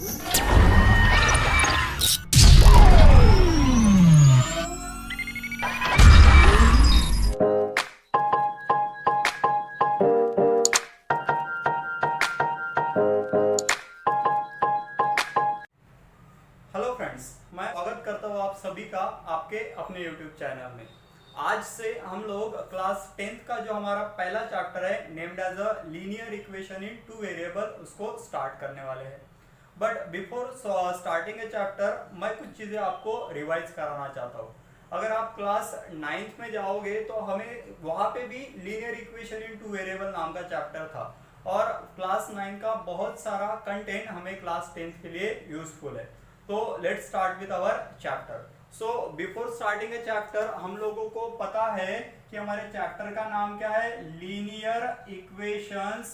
Hello friends, मैं स्वागत करता हूँ आप सभी का आपके अपने YouTube चैनल में। आज से हम लोग क्लास 10th का जो हमारा पहला चैप्टर है named as a linear equation in two variable उसको स्टार्ट करने वाले हैं। But before starting a chapter मैं कुछ चीज़ें आपको रिवाइज कराना चाहता हूँ। अगर आप क्लास 9th में जाओगे तो हमें वहाँ पे भी linear equation in two variable नाम का चैप्टर था और क्लास 9 का बहुत सारा कंटेंट हमें क्लास 10th के लिए यूजफुल है। तो let's start with our chapter. So before starting a chapter हम लोगों को पता है कि हमारे चैप्टर का नाम क्या है, लीनियर इक्वेशंस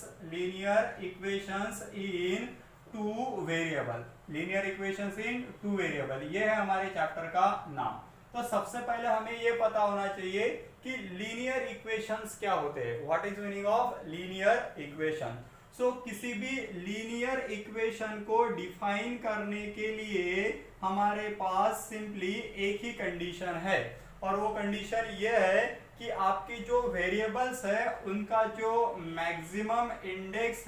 इन टू वेरिएबल। लीनियर इक्वेशंस इन टू वेरिएबल, ये है हमारे चैप्टर का नाम। तो सबसे पहले हमें ये पता होना चाहिए कि लीनियर इक्वेशंस क्या होते हैं। What is meaning of linear equation? So किसी भी लीनियर इक्वेशन को डिफाइन करने के लिए हमारे पास सिंपली एक ही कंडीशन है और वो कंडीशन ये है कि आपकी जो वेरिएबल्स है उनका जो मैक्सिमम इंडेक्स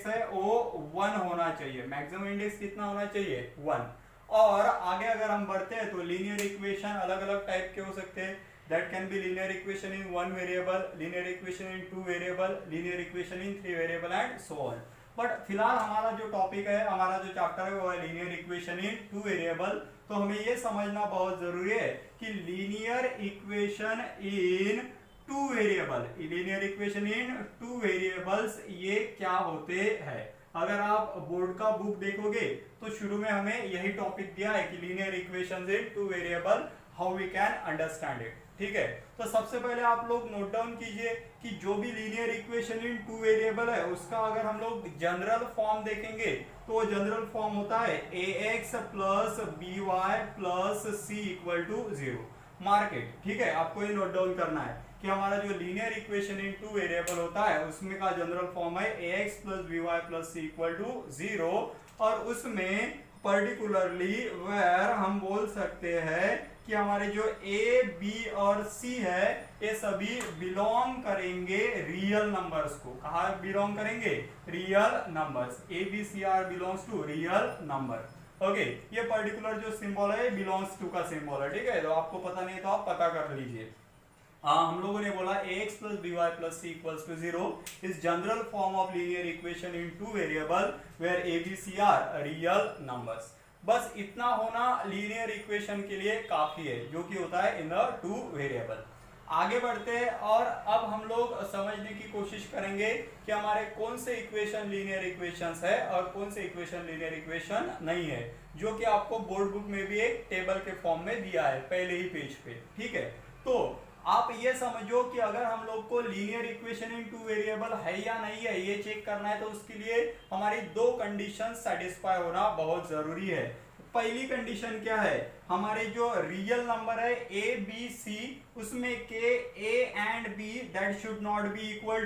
है वो 1 होना चाहिए। मैक्सिमम इंडेक्स कितना होना चाहिए? 1। और आगे अगर हम बढ़ते हैं तो लीनियर इक्वेशन अलग अलग टाइप के हो सकते हैं। That can be linear equation in 1 variable, linear equation in 2 variable, linear equation in 3 variable and so on. But फिलहाल हमारा जो टॉपिक है, हमारा जो चैप्टर है वो है linear equation in two variable. तो हमें ये समझना बहुत जरूरी है कि linear equation in two variable, linear equation in two variables ये क्या होते हैं। अगर आप बोर्ड का बुक देखोगे तो शुरू में हमें यही टॉपिक दिया है कि linear equation in two variable, how we can understand it. ठीक है, तो सबसे पहले आप लोग नोट डाउन कीजिए कि जो भी linear equation in two variable है उसका अगर हम लोग जनरल फॉर्म देखेंगे तो वो जनरल फॉर्म होता है ax plus by plus c equal to 0। Market, ठीक है, आपको ये नोट डाउन करना है कि हमारा जो linear equation in two variable होता है उसमें का जनरल फॉर्म है ax plus by plus c equal to 0 और उसमें पर्टिकुलरली वेयर हम बोल सकते हैं कि हमारे जो ए बी और सी है ये सभी बिलोंग करेंगे रियल नंबर्स को। कहा बिलोंग करेंगे? Real numbers. A b c are belongs to real number. Okay, ये पर्टिकुलर जो सिंबल है बिलोंग्स टू का सिंबल है। ठीक है, तो आपको पता नहीं तो आप पता कर लीजिए। हम लोगों ने बोला ax plus by plus c equals to 0 is general form of linear equation in two variable where a b c are real numbers। बस इतना होना लीनियर इक्वेशन के लिए काफी है जो कि होता है इन द टू वेरिएबल। आगे बढ़ते हैं और अब हम लोग समझने की कोशिश करेंगे कि हमारे कौन से इक्वेशन लीनियर इक्वेशंस है और कौन से इक्वेशन लीनियर इक्वेशन नहीं है, जो कि आपको बोर्ड बुक में भी एक टेबल के फॉर्म में दिया है पहले ही पेज पे। ठीक है, तो आप ये समझो कि अगर हम लोग को linear equation in two variable है या नहीं है ये चेक करना है तो उसके लिए हमारी दो कंडीशन सेटिस्फाई होना बहुत जरूरी है। पहली कंडीशन क्या है? हमारे जो रियल नंबर है ए बी सी उसमें के a and b that should not be equal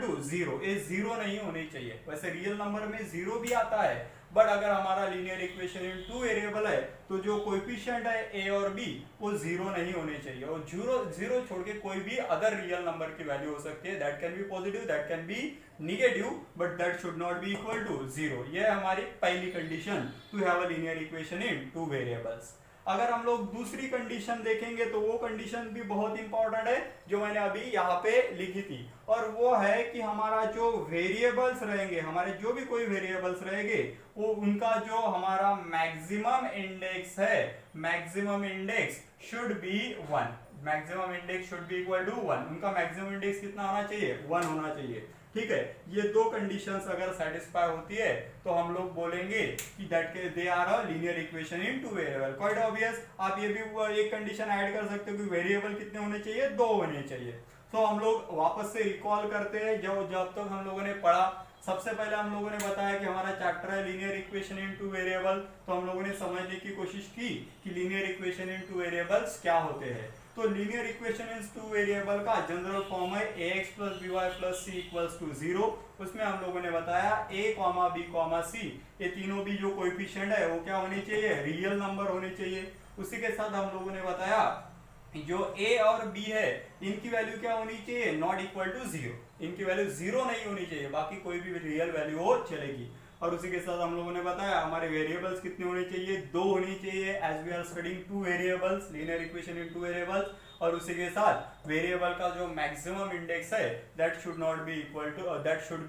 to 0। ये 0 नहीं होनी चाहिए। वैसे रियल नंबर में 0 भी आता है बट अगर हमारा linear equation in two variable है तो जो कोएफिशिएंट है ए और बी वो 0 नहीं होने चाहिए और 0 छोड़ के कोई भी अदर रियल नंबर की वैल्यू हो सकती है। That can be positive, that can be negative, but that should not be equal to 0। ये है हमारी पहली condition to have a linear equation in two variables. अगर हम लोग दूसरी कंडीशन देखेंगे तो वो कंडीशन भी बहुत इंपॉर्टेंट है जो मैंने अभी यहाँ पे लिखी थी और वो है कि हमारा जो वेरिएबल्स रहेंगे, हमारे जो भी कोई वेरिएबल्स रहेंगे वो उनका जो हमारा मैक्सिमम इंडेक्स है, maximum index should be 1। Maximum index should be equal to 1। उनका मैक्सिमम इंडेक्स कितना होना चाहिए? 1 होना चाहिए। ठीक है, ये दो कंडीशंस अगर सेटिस्फाई होती है तो हम लोग बोलेंगे कि that they are a linear equation in two variable. Quite obvious, आप ये भी एक कंडीशन ऐड कर सकते हो कि वेरिएबल कितने होने चाहिए? 2 होने चाहिए। तो हम लोग वापस से रिकॉल करते हैं जब तक हम लोगों ने पढ़ा। सबसे पहले हम लोगों ने बताया कि हमारा चैप्टर है linear equation in two variable, तो हम लोगों ने समझने की कोशिश की कि linear equation in two variables क्या होते हैं। तो linear equation in two variable का जनरल फॉर्म है ax plus b y plus c equals to 0। उसमें हम लोगों ने बताया a comma b comma c ये तीनों भी जो कोएफिशिएंट है वो क्या होने चाहिए, रियल नंबर होने चाहिए। उसी के साथ हम लोगों ने बताया जो a और b है इनकी वैल्यू क्या होनी चाहिए, नॉट इक्वल टू 0, इनकी वैल्यू 0 नहीं होनी चाहिए, बाकी कोई भी रियल वैल्यू हो चलेगी। और उसी के साथ हम लोगों ने बताया हमारे वेरिएबल्स कितने होने चाहिए, 2 होने चाहिए, as we are studying 2 variables, linear equation in 2 variables. और उसी के साथ वेरिएबल का जो मैक्सिमम इंडेक्स है that should be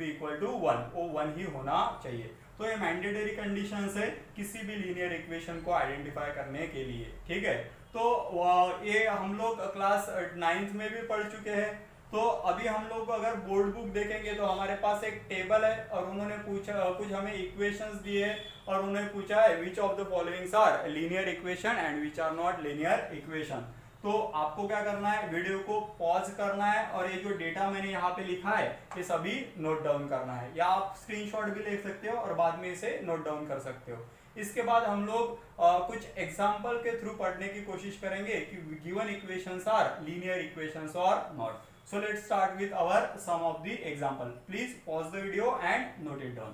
equal to 1, वो 1 ही होना चाहिए। तो ये मैंडेटरी कंडीशंस है किसी भी लीनियर इक्वेशन को आइडेंटिफाई करने के लिए, ठीक है। तो ये हम लोग क्लास 9th में भी पढ़ चुके हैं। तो अभी हम लोग अगर बोर्ड बुक देखेंगे तो हमारे पास एक टेबल है और उन्होंने पूछा कुछ हमें इक्वेशंस दिए और उन्होंने पूछा है which of the followings are linear equation and which are not linear equation. तो आपको क्या करना है, वीडियो को पॉज करना है और ये जो डेटा मैंने यहाँ पे लिखा है ये सभी नोट डाउन करना है, या आप स्क्रीनशॉट भी ले सकते हो और बाद में इसे नोट डाउन कर सकते हो। इसके बाद हम लोग कुछ एग्जाम्पल के थ्रू पढ़ने की कोशिश करेंगे कि given equations are linear equations और not. So let's start with our some of the example. Please pause the video and note it down.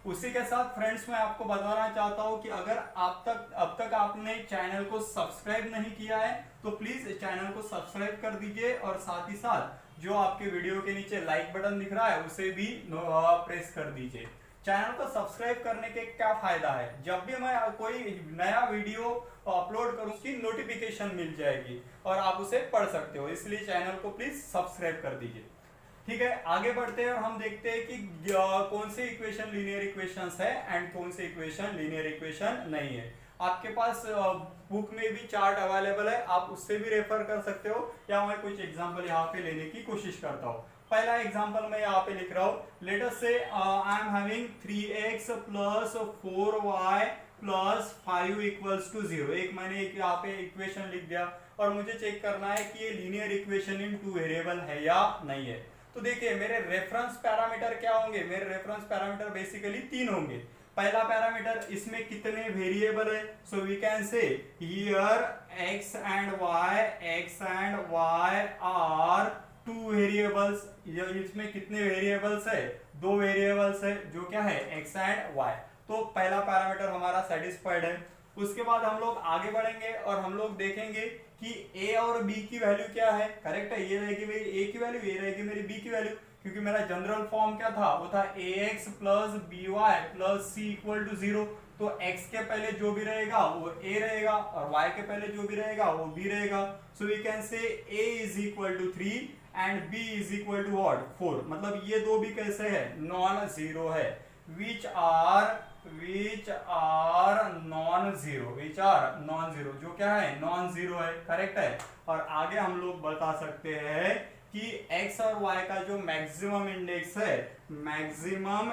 उसी के साथ फ्रेंड्स मैं आपको बताना चाहता हूं कि अगर अब तक आपने चैनल को सब्सक्राइब नहीं किया है तो प्लीज चैनल को सब्सक्राइब कर दीजिए और साथ ही साथ जो आपके वीडियो के नीचे लाइक बटन दिख रहा है उसे भी प्रेस कर दीजिए। चैनल को सब्सक्राइब करने के क्या फायदा है, जब भी मैं कोई नया वीडियो अपलोड करूं उसकी नोटिफिकेशन मिल जाएगी और आप उसे पढ़ सकते हो, इसलिए चैनल को प्लीज सब्सक्राइब कर दीजिए। ठीक है, आगे बढ़ते हैं और हम देखते हैं कि कौन से इक्वेशन लीनियर इक्वेशंस है एंड कौन से इक्वेशन लीनियर इक्वेशन नहीं है। आपके पास बुक में भी चार्ट अवेलेबल है, आप उससे भी रेफर कर सकते हो, या मैं कुछ एग्जांपल यहाँ पे लेने की कोशिश करता हूँ। पहला एग्जांपल मैं यहाँ पे लिख रहा हूँ, let us say I am having 3x plus 4y plus 5 equals to 0। एक मैंने यहाँ पे इक्वेशन लिख दिया और मुझे चेक करना है कि ये लीनियर इक्वेशन इन 2 वेरिएबल है या नहीं है। तो देखिए मेरे रेफरेंस पैरामीटर क्या होंगे, मेरे रेफरेंस पैरामीटर बेसिकली 3 होंगे। पहला पैरामीटर, इसमें कितने वेरिएबल है, so we can say here x and y are 2 variables. इसमें कितने वेरिएबल्स है, 2 वेरिएबल्स है, जो क्या है x एंड y। तो पहला पैरामीटर हमारा सेटिस्फाइड है। उसके बाद हम लोग आगे बढ़ेंगे और हम लोग देखेंगे कि a और b की वैल्यू क्या है। करेक्ट है, ये रहेगी मेरी a की वैल्यू, ये रहेगी मेरी b की वैल्यू, क्योंकि मेरा जनरल फॉर्म क्या था, वो था ax plus by plus c equal to 0। तो x के पहले जो भी रहेगा वो a रहेगा और y के पहले जो भी रहेगा वो b रहेगा। So we can say a is equal to 3 and b is equal to what, 4। मतलब ये दो भी कैसे है, नॉन जीरो है। which are नॉन जीरो, जो क्या है, नॉन जीरो है। करेक्ट है। और आगे हम लोग बता सकते हैं कि x और y का जो मैक्सिमम इंडेक्स है, maximum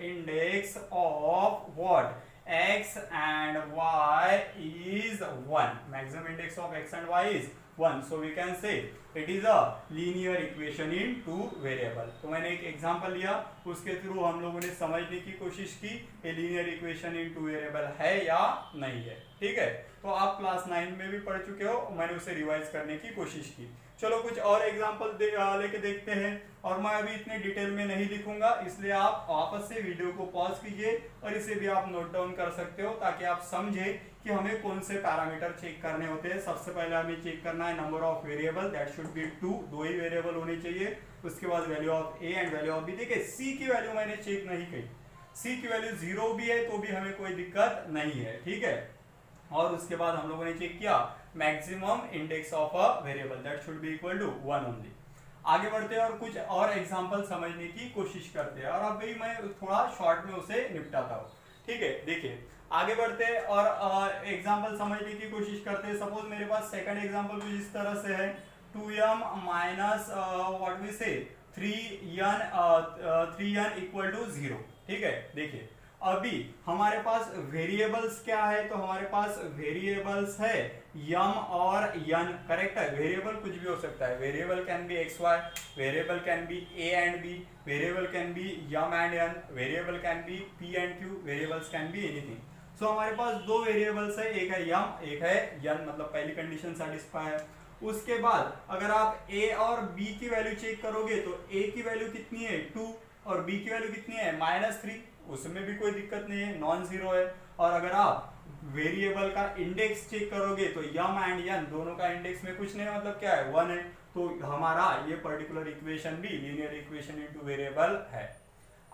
index of what, x and y is 1. Maximum index of x and y is 1. So we can say it is a linear equation in 2 variable. तो मैंने एक एग्जांपल लिया, उसके through हम लोगों ने समझने की कोशिश की ये लीनियर इक्वेशन इन 2 वेरिएबल है या नहीं है। ठीक है, तो आप क्लास 9 में भी पढ़ चुके हो, मैंने उसे रिवाइज करने की कोशिश की। चलो कुछ और एग्जांपल लेके देखते हैं, और मैं अभी इतने डिटेल में नहीं लिखूंगा, इसलिए आप वापस से वीडियो को पॉज कीजिए और इसे भी आप नोट डाउन कर सकते हो, ताकि आप समझे कि हमें कौन से पैरामीटर चेक करने होते हैं। सबसे पहले हमें चेक करना है number of variable, that should B 2, 2 he variable होने चाहिए। उसके बाद value of A and value of B. देखिए सी की वैल्यू मैंने चेक नहीं की, सी की वैल्यू 0 भी है तो भी हमें कोई दिक्कत नहीं है। ठीक है, और उसके बाद हम लोगों ने चेक किया maximum index of a variable, that should be equal to 1 only. आगे बढ़ते हैं और कुछ और एग्जांपल समझने की कोशिश करते हैं, और अभी मैं थोड़ा शॉर्ट में उसे निपटाता हूँ। ठीक है, देखिए आगे बढ़ते हैं और एग्जांपल समझने की कोशिश करते हैं। सपोज मेरे पास सेकंड एग्जांपल कुछ इस तरह से है, 2m माइनस व्हाट वी से 3n इक्वल टू 0। ठीक है, देखिए अभी हमारे पास वेरिएबल्स क्या है, तो हमारे पास वेरिएबल्स है यम और यन। करेक्ट है, वेरिएबल कुछ भी हो सकता है, variable can be x y, variable can be a and b, variable can be m and n, variable can be p and q, variables can be anything. So हमारे पास दो वेरिएबल्स है, एक है यम, एक है यन, मतलब पहली कंडीशन सेटिस्फाई है। उसके बाद अगर आप a और b की वैल्यू चेक करोगे तो a की वैल्यू कितनी है 2 और b की वैल्यू कितनी है -3, उसमें भी कोई दिक्कत नहीं है, नॉन जीरो है। और अगर आप वेरिएबल का इंडेक्स चेक करोगे तो यम एंड यन दोनों का इंडेक्स में कुछ नहीं, मतलब क्या है 1 है। तो हमारा ये पर्टिकुलर इक्वेशन भी लीनियर इक्वेशन इनटू वेरिएबल है।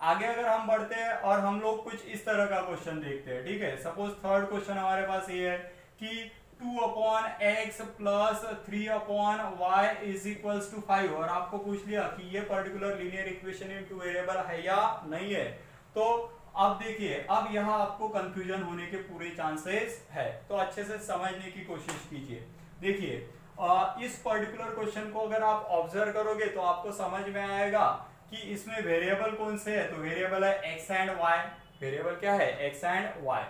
आगे अगर हम बढ़ते हैं और हम लोग कुछ इस तरह का क्वेश्चन देखते हैं, ठीक है। सपोज थर्ड क्वेश्चन हमारे पास ये है कि 2/x plus 3/y is equals to 5, और आपको पूछ लिया कि ये particular linear equation in two variable है या नहीं है। तो अब देखिए, अब यहाँ आपको कंफ्यूजन होने के पूरे चांसेस है, तो अच्छे से समझने की कोशिश कीजिए। देखिए इस पर्टिकुलर क्वेश्चन को अगर आप ऑब्जर्व करोगे तो आपको समझ में आएगा कि इसमें वेरिएबल कौन से है। तो वेरिएबल है x एंड y, वेरिएबल क्या है x एंड y।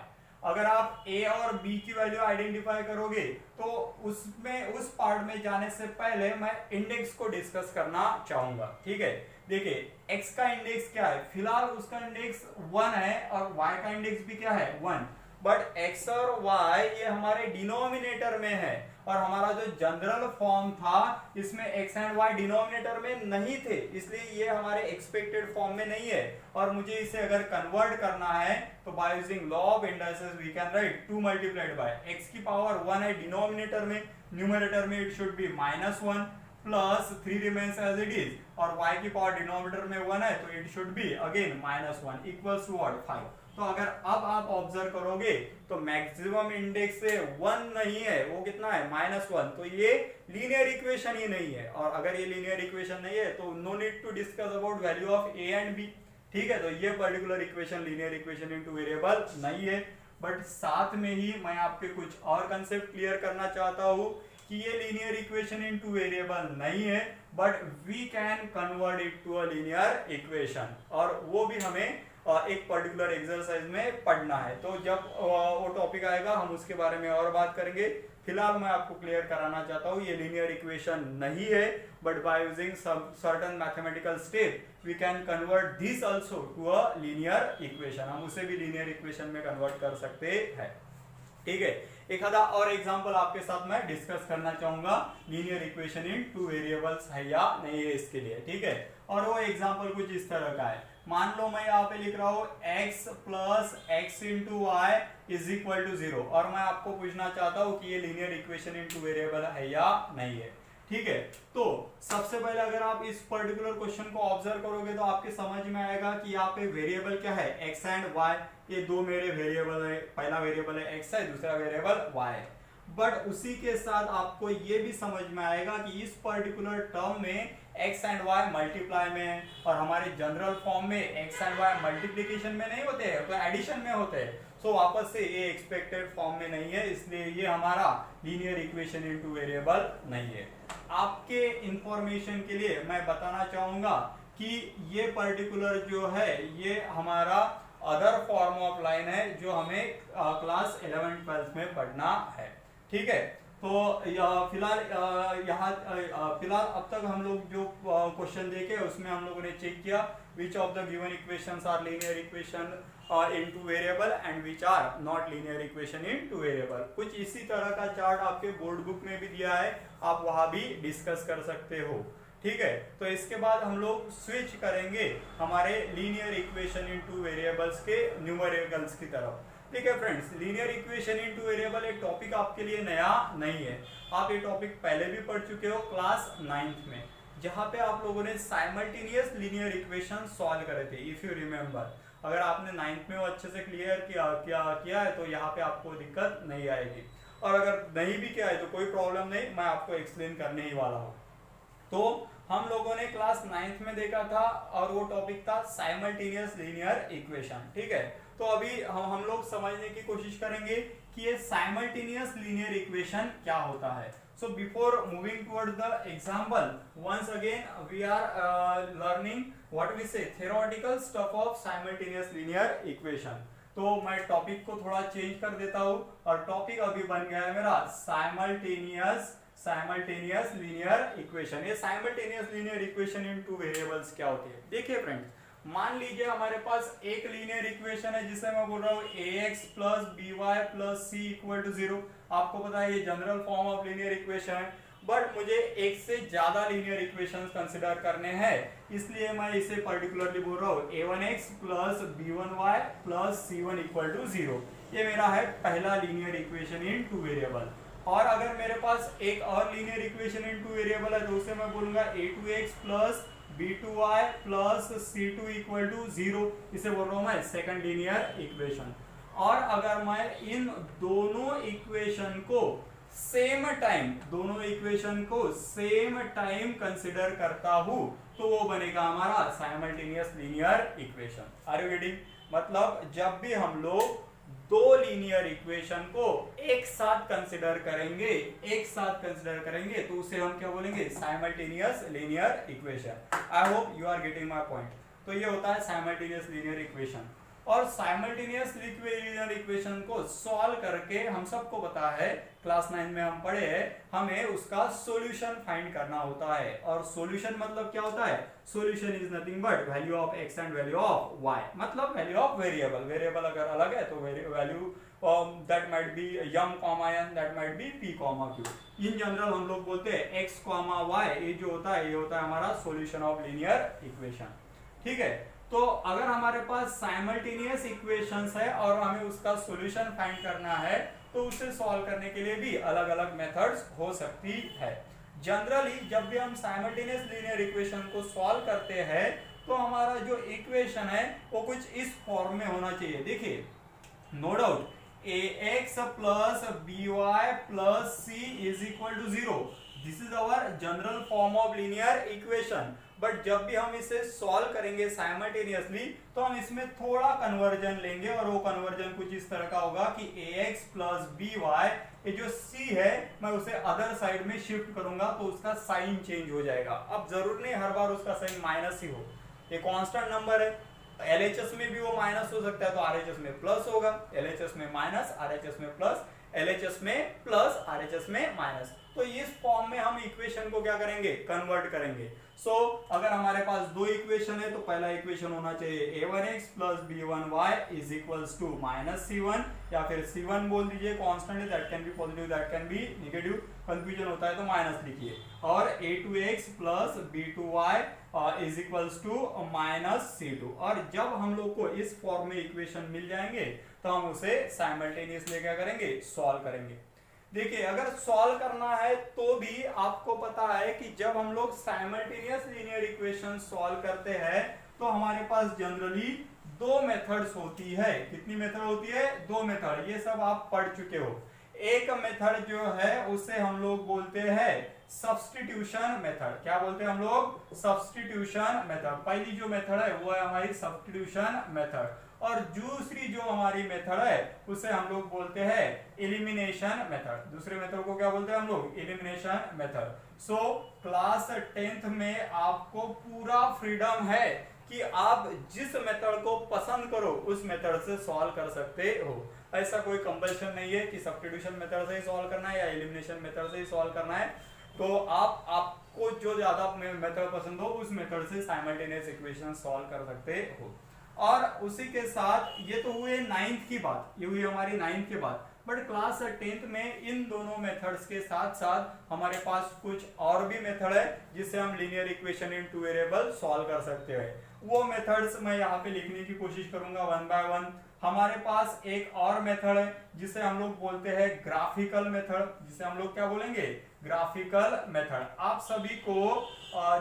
अगर आप a और b की वैल्यू आइडेंटिफाई करोगे तो उसमें उस पार्ट में जाने से पहले मैं इंडेक्स को डिस्कस करना चाहूंगा, ठीक है। देखिए x का इंडेक्स क्या है, फिलहाल उसका इंडेक्स 1 है और y का इंडेक्स भी क्या है 1, बट x और y ये हमारे डिनोमिनेटर में है और हमारा जो जनरल फॉर्म था इसमें x एंड y डिनोमिनेटर में नहीं थे, इसलिए ये हमारे एक्सपेक्टेड फॉर्म में नहीं है। और मुझे इसे अगर कन्वर्ट करना है तो by using law of indices we can write 2 multiplied by x की पावर 1 है डिनोमिनेटर में, न्यूमरेटर में it should be -1 plus 3 remains as it is, और y की पावर डिनोमिनेटर में 1 है तो it should be again -1 equals to what 5। तो अगर अब आप ऑब्जर्व करोगे तो मैक्सिमम इंडेक्स से 1 नहीं है, वो कितना है -1, तो ये लीनियर इक्वेशन ही नहीं है। और अगर ये लीनियर इक्वेशन नहीं है तो no need to discuss about value of a and b, ठीक है। तो ये particular equation linear equation in two variable नहीं है। बट साथ में ही मैं आपके कुछ और कंसेप्ट क्लियर करना चाहता हूँ कि ये लीनियर इक्वेशन इनटू वेरिएबल नहीं है, but we can convert it to a linear equation, और वो भी हमें एक पर्टिकुलर एक्सरसाइज में पढ़ना है। तो जब वो टॉपिक आएगा हम उसके बारे में और बात करेंगे। फिलहाल मैं आपको क्लियर कराना चाहता हूँ ये लीनियर इक्वेशन नहीं है, but by using some certain mathematical step we can convert this also to a linear equation, हम उसे भी लीनियर इक्वेशन में कन्वर्ट कर सकते हैं, ठीक है। एक आधा और एग्जांपल आपके साथ मैं डिस्कस करना चाहूंगा, linear equation in two variables है या नहीं है इसके लिए, ठीक है। और वो एग्जांपल कुछ इस तरह का है, मान लो मैं यहाँ पे लिख रहा हूँ x plus x into y is equal to 0, और मैं आपको पूछना चाहता हूँ कि ये लीनियर इक्वेशन इनटू वेरिएबल है या नहीं है, ठीक है। तो सबसे पहले अगर आप इस पर्टिकुलर क्वेश्चन को ऑब्जर्व करोगे तो आपके समझ में आएगा कि यहाँ पे वेरिएबल क्या है x एंड y, ये दो मेरे वेरिएबल है, पहला वेरिएबल है x है, दूसरा वेरिएबल y है। बट उसी के साथ आपको ये भी समझ में आएगा कि इस पर्टिकुलर टर्म में x एंड y मल्टीप्लाई में है, और हमारे जनरल फॉर्म में x एंड y मल्टीप्लिकेशन में नहीं होते हैं, तो एडिशन में होते हैं। सो वापस से ये एक्सपेक्टेड फॉर्म में नहीं है, इसलिए ये हमारा लीनियर इक्वेशन इनटू वेरिएबल नहीं है। आपके इंफॉर्मेशन के लिए मैं बताना चाहूंगा कि ये पर्टिकुलर जो है ये हमारा अदर फॉर्म ऑफ लाइन है जो हमें क्लास 11-12 में पढ़ना है, ठीक है। तो फिलहाल फिलहाल अब तक हम लोग जो क्वेश्चन देखे उसमें हम लोगों ने चेक किया which of the given equations are linear equation in two variable and which are not linear equation in two variable. कुछ इसी तरह का चार्ट आपके बोर्ड बुक में भी दिया है, आप वहां भी डिस्कस कर सकते हो, ठीक है। तो इसके बाद हम लोग स्विच करेंगे हमारे लीनियर इक्वेशन इनटू वेरिएबल्स के न्यूमेरिकल्स की तरफ। ठीक है friends, linear equation in two variable एक टॉपिक आपके लिए नया नहीं है, आप ये टॉपिक पहले भी पढ़ चुके हो क्लास 9th में, जहां पे आप लोगों ने साइमल्टेनियस लीनियर इक्वेशन सॉल्व करे थे, इफ यू रिमेंबर। अगर आपने 9th में वो अच्छे से क्लियर किया है तो यहाँ पे आपको दिक्कत नहीं आएगी, और अगर नहीं भी किया है तो कोई प्रॉब्लम नहीं, मैं आपको एक्सप्लेन करने ही वाला हूँ। तो हम लोगों ने क्लास 9th में देखा था और वो टॉपिक था साइमल्टेनियस लीनियर इक्वेशन, ठीक है। तो अभी हम लोग समझने की कोशिश करेंगे कि ये साइमल्टेनियस लीनियर इक्वेशन क्या होता है। So before moving towards the example, once again we are learning what we say theoretical stuff of simultaneous linear equation. तो मैं टॉपिक को थोड़ा चेंज कर देता हूँ और टॉपिक अभी बन गया है मेरा साइमल्टेनियस लीनियर इक्वेशन। ये simultaneous linear equation in two variables क्या होती है, देखिए फ्रेंड्स, मान लीजिए हमारे पास एक लीनियर इक्वेशन है जिसे मैं बोल रहा हूँ ax plus by plus c equal to 0। आपको पता है ये general form of linear equation है, बट मुझे एक से ज्यादा लीनियर इक्वेशंस कंसिडर करने हैं, इसलिए मैं इसे पर्टिकुलरली बोल रहा हूँ a1x plus b1y plus c1 equal to 0। ये मेरा है पहला linear equation in two variable. और अगर मेरे पास एक और linear equation in two variable है तो उसे मैं बोलूंगा a2x plus b2y plus c2 equal to 0। इसे बोल रहा हूं मैं सेकंड लीनियर इक्वेशन। और अगर मैं इन दोनों इक्वेशन को सेम टाइम कंसिडर करता हूं तो वो बनेगा हमारा simultaneous linear equation. Are you getting? मतलब जब भी हम लोग दो लीनियर इक्वेशन को एक साथ कंसिडर करेंगे तो उसे हम क्या बोलेंगे? Simultaneous linear equation. I hope you are getting my point. तो ये होता है साइमल्टेनियस लीनियर इक्वेशन। और साइमल्टेनियस लीनियर इक्वेशन को सॉल्व करके हम सबको पता है, क्लास 9 में हम पढ़े हैं, हमें उसका सॉल्यूशन फाइंड करना होता है। और सॉल्यूशन मतलब क्या होता है? Solution is nothing but value of x and value of y, मतलब वैल्यू ऑफ वेरिएबल अगर अलग है तो value that might be m, n, that might be p, q। In general हम लोग बोलते हैं x, y, ये जो होता है ये होता है हमारा सॉल्यूशन ऑफ लीनियर इक्वेशन। ठीक है, तो अगर हमारे पास साइमल्टेनियस इक्वेशंस है और हमें उसका सॉल्यूशन फाइंड करना है तो उसे सॉल्व करने के लिए भी अलग अलग मेथड्स हो सकती है। जनरली जब भी हम साइमल्टेनियस लीनियर इक्वेशन को सॉल्व करते हैं तो हमारा जो इक्वेशन है वो कुछ इस फॉर्म में होना चाहिए। देखिए, no doubt ax plus by plus c is equal to 0, this is our general form of linear equation. But जब भी हम इसे सॉल्व करेंगे साइमल्टेनियसली तो हम इसमें थोड़ा कन्वर्जन लेंगे और वो कन्वर्जन कुछ इस तरह का होगा कि ax प्लस by, ये जो c है मैं उसे अदर साइड में शिफ्ट करूंगा तो उसका साइन चेंज हो जाएगा। अब जरूर नहीं हर बार उसका साइन माइनस ही हो, ये कांस्टेंट नंबर है, LHS में भी वो माइनस हो सकता है तो RHS में प्लस होगा, LHS में माइनस, RHS में प्लस, LHS में प्लस, RHS में माइनस। तो इस फॉर्म में हम इक्वेशन को क्या करेंगे? कन्वर्ट करेंगे। सो अगर हमारे पास दो इक्वेशन है तो पहला इक्वेशन होना चाहिए a1x plus b1y is equals to minus c1, या फिर c1 बोल दीजिए, कांस्टेंट है, that can be positive, that can be negative, confusion होता है तो माइनस लिखिए। और a2x plus b2y is equals to minus c2। और जब हम लोग को इस फॉर्म में इक्वेशन मिल जाएंगे तो हम उसे साइमल्टेनियसली क्या करेंगे? सॉल्व करेंगे। देखिए, अगर सॉल्व करना है तो भी आपको पता है कि जब हम लोग साइमल्टेनियस लीनियर इक्वेशन सॉल्व करते हैं तो हमारे पास जनरली दो मेथड्स होती है। कितनी मेथड होती है? दो मेथड। ये सब आप पढ़ चुके हो। एक मेथड जो है उसे हम लोग बोलते हैं सब्स्टिट्यूशन मेथड। क्या बोलते हैं हम लोग? Substitution method. पहली जो मेथड है वो है हमारी सब्स्टिट्यूशन मेथड, और दूसरी जो हमारी मेथड है उसे हम लोग बोलते हैं एलिमिनेशन मेथड। दूसरे मेथड को क्या बोलते हैं हम लोग? Elimination method. So class 10th में आपको पूरा फ्रीडम है कि आप जिस मेथड को पसंद करो उस मेथड से सॉल्व कर सकते हो। ऐसा कोई कंपल्शन नहीं है कि सब्स्टिट्यूशन मेथड से ही सॉल्व करना है या एलिमिनेशन मेथड से ही सॉल्व करना है। तो आपको जो ज्यादा मेथड पसंद हो उस मेथड से साइमल्टेनियस इक्वेशन सॉल्व कर सकते हो। और उसी के साथ ये तो हुए 9th की बात, ये हुई हमारी 9th की बात। बट क्लास 10th में इन दोनों मेथड्स के साथ साथ हमारे पास कुछ और भी मेथड है जिससे हम linear equation in two variable solve कर सकते हैं। वो मेथड्स मैं यहाँ पे लिखने की कोशिश करूंगा वन बाय वन। हमारे पास एक और मेथड है जिसे हम लोग बोलते हैं ग्राफिकल मेथड, जिसे हम लोग क्या बोलेंगे? Graphical method. आप सभी को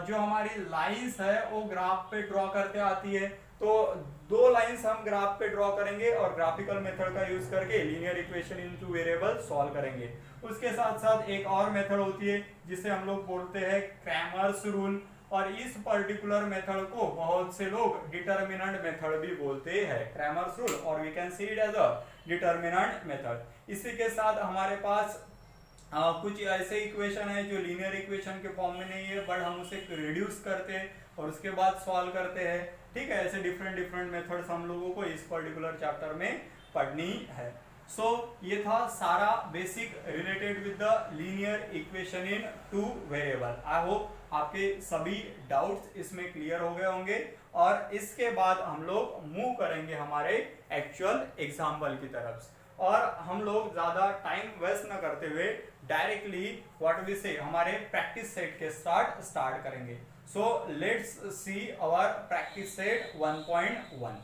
जो हमारी लाइंस है वो ग्राफ पे ड्रॉ करते आती है, तो दो लाइंस हम ग्राफ पे ड्रॉ करेंगे और ग्राफिकल मेथड का यूज करके linear equation in two variable solve करेंगे। उसके साथ साथ एक और मेथड होती है जिसे हम लोग बोलते हैं क्रैमर्स रूल, और इस पर्टिकुलर मेथड को बहुत से लोग डिटरमिनेंट मेथड भी बोलते हैं, क्रैमर्स रूल, और we can see it as a determinant method. इसी के साथ हमारे पास कुछ ऐसे इक्वेशन है जो लीनियर इक्वेशन के फॉर्म में नहीं है बट हम उसे रिड्यूस करते हैं और उसके बाद सॉल्व करते हैं। ठीक है, ऐसे डिफरेंट मेथड्स हम लोगों को इस पर्टिकुलर चैप्टर में पढ़नी है। सो ये था सारा basic related with the linear equation in two variable. I hope आपके सभी डाउट्स इसमें क्लियर हो गए होंगे और इसके बाद हम लोग मूव करेंगे हमारे एक्चुअल एग्जाम्पल की तरफ और हम लोग ज्यादा टाइम वेस्ट ना करते हुए डायरेक्टली व्हाट वी से हमारे प्रैक्टिस सेट के स्टार्ट करेंगे। So let's see our practice set 1.1।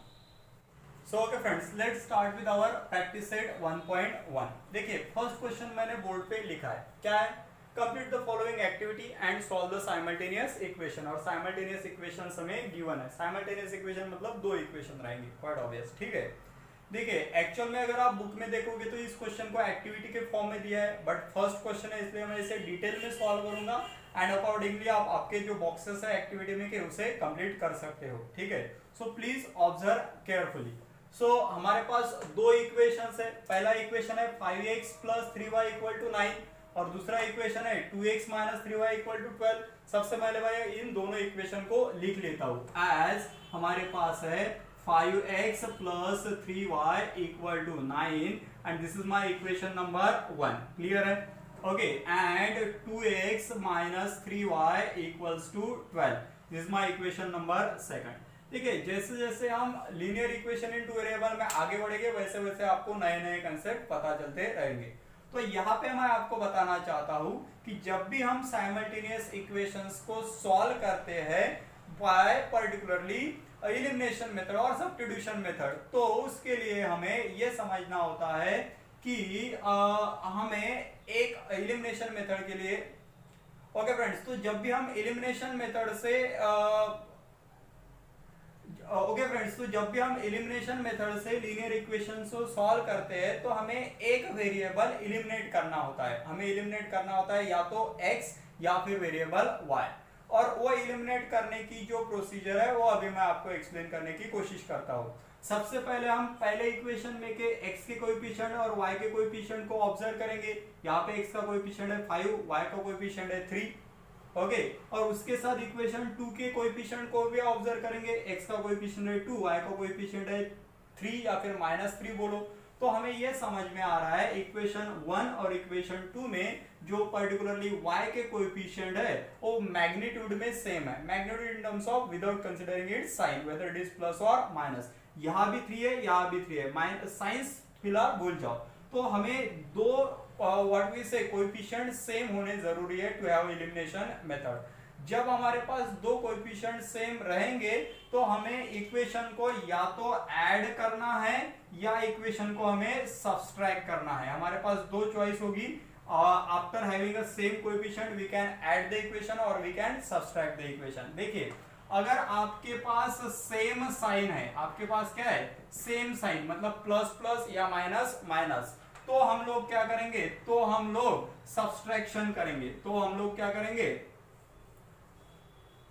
So okay friends, let's start with our practice set 1.1। देखिए फर्स्ट क्वेश्चन मैंने बोर्ड पे लिखा है, क्या है? Complete the following activity and solve the simultaneous equation. और साइमल्टेनियस इक्वेशन हमें गिवन है। साइमल्टेनियस इक्वेशन मतलब दो इक्वेशन रहेंगे, क्वाइट ऑब्वियस, ठीक है। देखिए एक्चुअल में अगर आप बुक में देखोगे तो इस क्वेश्चन को एक्टिविटी के फॉर्म में दिया है, बट फर्स्ट क्वेश्चन है इसलिए मैं इसे डिटेल में सॉल्व करूंगा एंड अकॉर्डिंगली आप आपके जो बॉक्सेस है एक्टिविटी में के उसे कंप्लीट कर सकते हो, ठीक है। So please observe carefully. So हमारे पास दो इक्वेशंस है। पहला इक्वेशन है 5x + 3y = 9 और दूसरा इक्वेशन है 2x - 3y = 12। सबसे पहले मैं इन दोनों इक्वेशन को लिख लेता हूं एज हमारे पास है 5x + 3y = 9 and this is my equation number 1, clear है? Okay, and 2x - 3y = 12, this is my equation number 2। देखिए जैसे जैसे हम linear equation in two variable में आगे बढ़ेंगे वैसे वैसे आपको नए नए कंसेप्ट पता चलते रहेंगे। तो यहाँ पे मैं आपको बताना चाहता हूँ कि जब भी हम साइमल्टेनियस इक्वेशंस को सॉल्व करते हैं बाय पर्टिकुलरली एलिमिनेशन मेथड और सब्स्टिट्यूशन मेथड, तो उसके लिए हमें यह समझना होता है कि हमें एक एलिमिनेशन मेथड के लिए ओके फ्रेंड्स, तो जब भी हम एलिमिनेशन मेथड से जब भी हम एलिमिनेशन मेथड से लीनियर इक्वेशंस को सॉल्व करते हैं तो हमें एक वेरिएबल एलिमिनेट करना होता है। हमें एलिमिनेट करना होता है या तो x या फिर वेरिएबल y, और वो एलिमिनेट करने की जो प्रोसीजर है वो अभी मैं आपको एक्सप्लेन करने की कोशिश करता हूँ। सबसे पहले हम पहले इक्वेशन में के x के कोएफिशिएंट और y के कोएफिशिएंट को ऑब्जर्व करेंगे। यहाँ पे x का कोएफिशिएंट है 5, y का कोएफिशिएंट है 3, ओके। और उसके साथ इक्वेशन 2 के कोएफिशिएंट को भी ऑब्जर्व करेंगे। x का कोएफिशिएंट है 2, y का कोएफिशिएंट है 3 या फिर -3 बोलो। तो हमें यह समझ में आ रहा है इक्वेशन 1 और इक्वेशन 2 में जो पर्टिकुलरली y के कोएफिशिएंट है वो मैग्नीट्यूड में सेम है। Magnitude in terms of without considering its sign, whether it is plus और माइनस। यहाँ भी 3 है, यहाँ भी 3 है, साइंस फिलहाल भूल जाओ। तो हमें दो व्हाट वी से कोएफिशिएंट सेम होने जरूरी है टू हैव एलिमिनेशन मेथड। जब हमारे पास दो कोएफिशिएंट सेम रहेंगे तो हमें इक्वेशन को या तो ऐड करना है या इक्वेशन को हमें सब्सट्रैक्ट करना है। हमारे पास दो चॉइस होगी। After having a same coefficient we can add the equation और we can subtract the equation. देखिए अगर आपके पास सेम साइन है, आपके पास क्या है? सेम साइन, मतलब प्लस प्लस या माइनस माइनस, तो हम लोग क्या करेंगे? तो हम लोग सब्सट्रैक्शन करेंगे। तो हम लोग क्या करेंगे?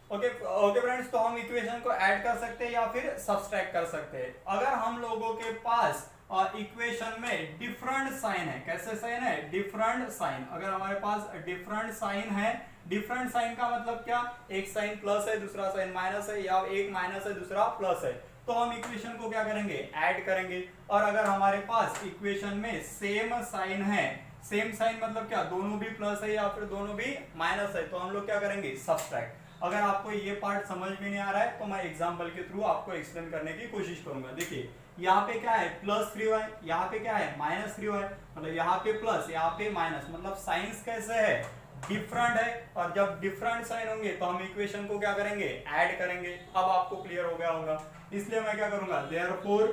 ओके फ्रेंड्स, तो हम इक्वेशन को ऐड कर सकते हैं या फिर सब्सट्रैक्ट कर सकते हैं। अगर हम लोगों के पास इक्वेशन में डिफरेंट साइन है, कैसे साइन है? Different sign. अगर हमारे पास डिफरेंट साइन है, डिफरेंट साइन का मतलब क्या? एक साइन प्लस है, दूसरा साइन माइनस है, या एक माइनस है, दूसरा प्लस है, तो हम इक्वेशन को क्या करेंगे? ऐड करेंगे। और अगर हमारे पास इक्वेशन में सेम साइन है, सेम साइन मतलब क्या? दोनों भी प्लस है या फिर दोनों भी माइनस है, तो हम लोग क्या करेंगे? सब्सट्रैक्ट। अगर आपको ये पार्ट समझ में नहीं आ रहा है तो मैं एग्जांपल के थ्रू आपको एक्सप्लेन करने की कोशिश करूंगा। देखिए यहाँ पे क्या है? +3y, यहाँ पे क्या है? -3y, मतलब यहाँ पे प्लस, यहाँ पे माइनस, मतलब साइंस कैसे है? डिफरेंट है। और जब डिफरेंट साइन होंगे तो हम इक्वेशन को क्या करेंगे? ऐड करेंगे। अब आपको क्लियर हो गया होगा, इसलिए मैं क्या करूंगा? देयरफॉर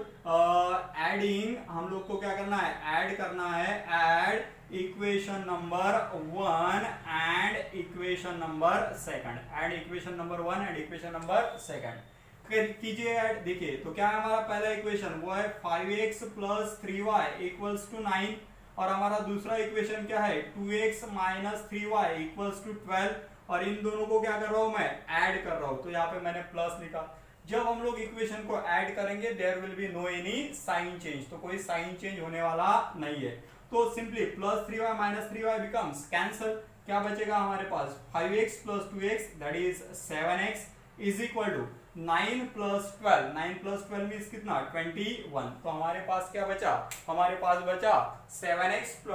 एडिंग, हम लोग को क्या करना है? ऐड करना है। Add equation number 1 and equation number 2। Add equation number 1 and equation number 2 कीजिए ऐड। देखिए तो क्या है हमारा पहला इक्वेशन? वो है 5x + 3y = 9, और हमारा दूसरा इक्वेशन क्या है? 2x - 3y = 12, और इन दोनों को क्या कर रहा हूं मैं? ऐड कर रहा हूं। तो यहाँ पे मैंने प्लस लिखा। जब हम लोग इक्वेशन को ऐड करेंगे there will be no any sign change, तो कोई साइन चेंज होने वाला नहीं है। तो simply +3y - 3y becomes cancel. क्या बचेगा हमारे पास? 5x + 2x that is 7x is equal to 9 + 12, 9 + 12 means कितना? 21। तो हमारे पास क्या बचा? हमारे पास बचा 7x =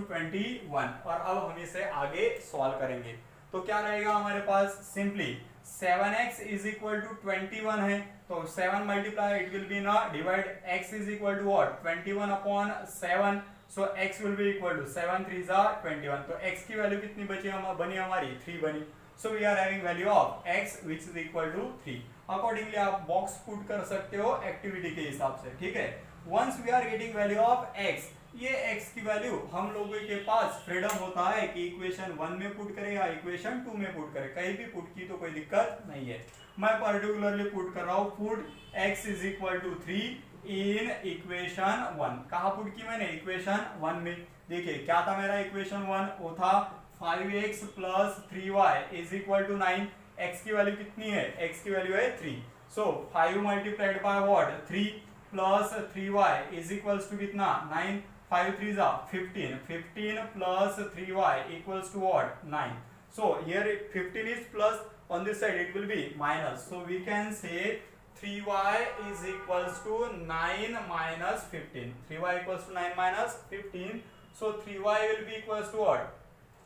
21, और अब हम इसे आगे सॉल्व करेंगे। तो क्या रहेगा हमारे पास, simply 7x is equal to 21 है, तो 7 मल्टीप्लाई इट विल बी ना divide x is equal to what 21 upon 7, so x will be equal to 7 3 जा 21, तो x की वैल्यू कितनी बची बनी हमारी 3 बनी। So we are having value of x which is equal to 3। Accordingly आप बॉक्स पुट कर सकते हो एक्टिविटी के हिसाब से, ठीक है। Once we are getting value of x, ये x की वैल्यू हम लोगों के पास फ्रीडम होता है कि इक्वेशन 1 में पुट करें या इक्वेशन 2 में पुट करें, कहीं भी पुट की तो कोई दिक्कत नहीं है। मैं पर्टिकुलरली पुट कर रहा हूं put x is equal to 3 in equation 1। कहां पुट की मैंने, इक्वेशन 1 में। देखिए क्या था मेरा इक्वेशन 1, वो था 5x plus 3y is equal to 9। x की वैल्यू कितनी है, x की वैल्यू है 3, so 5 multiplied by what 3 plus 3y is equals to कितना 9, 5 3 जा 15, 15 plus 3y equals to what 9। so here 15 is plus, on this side it will be minus, so we can say 3y is equals to 9 minus 15, 3y equals to 9 minus 15, so 3y will be equals to what।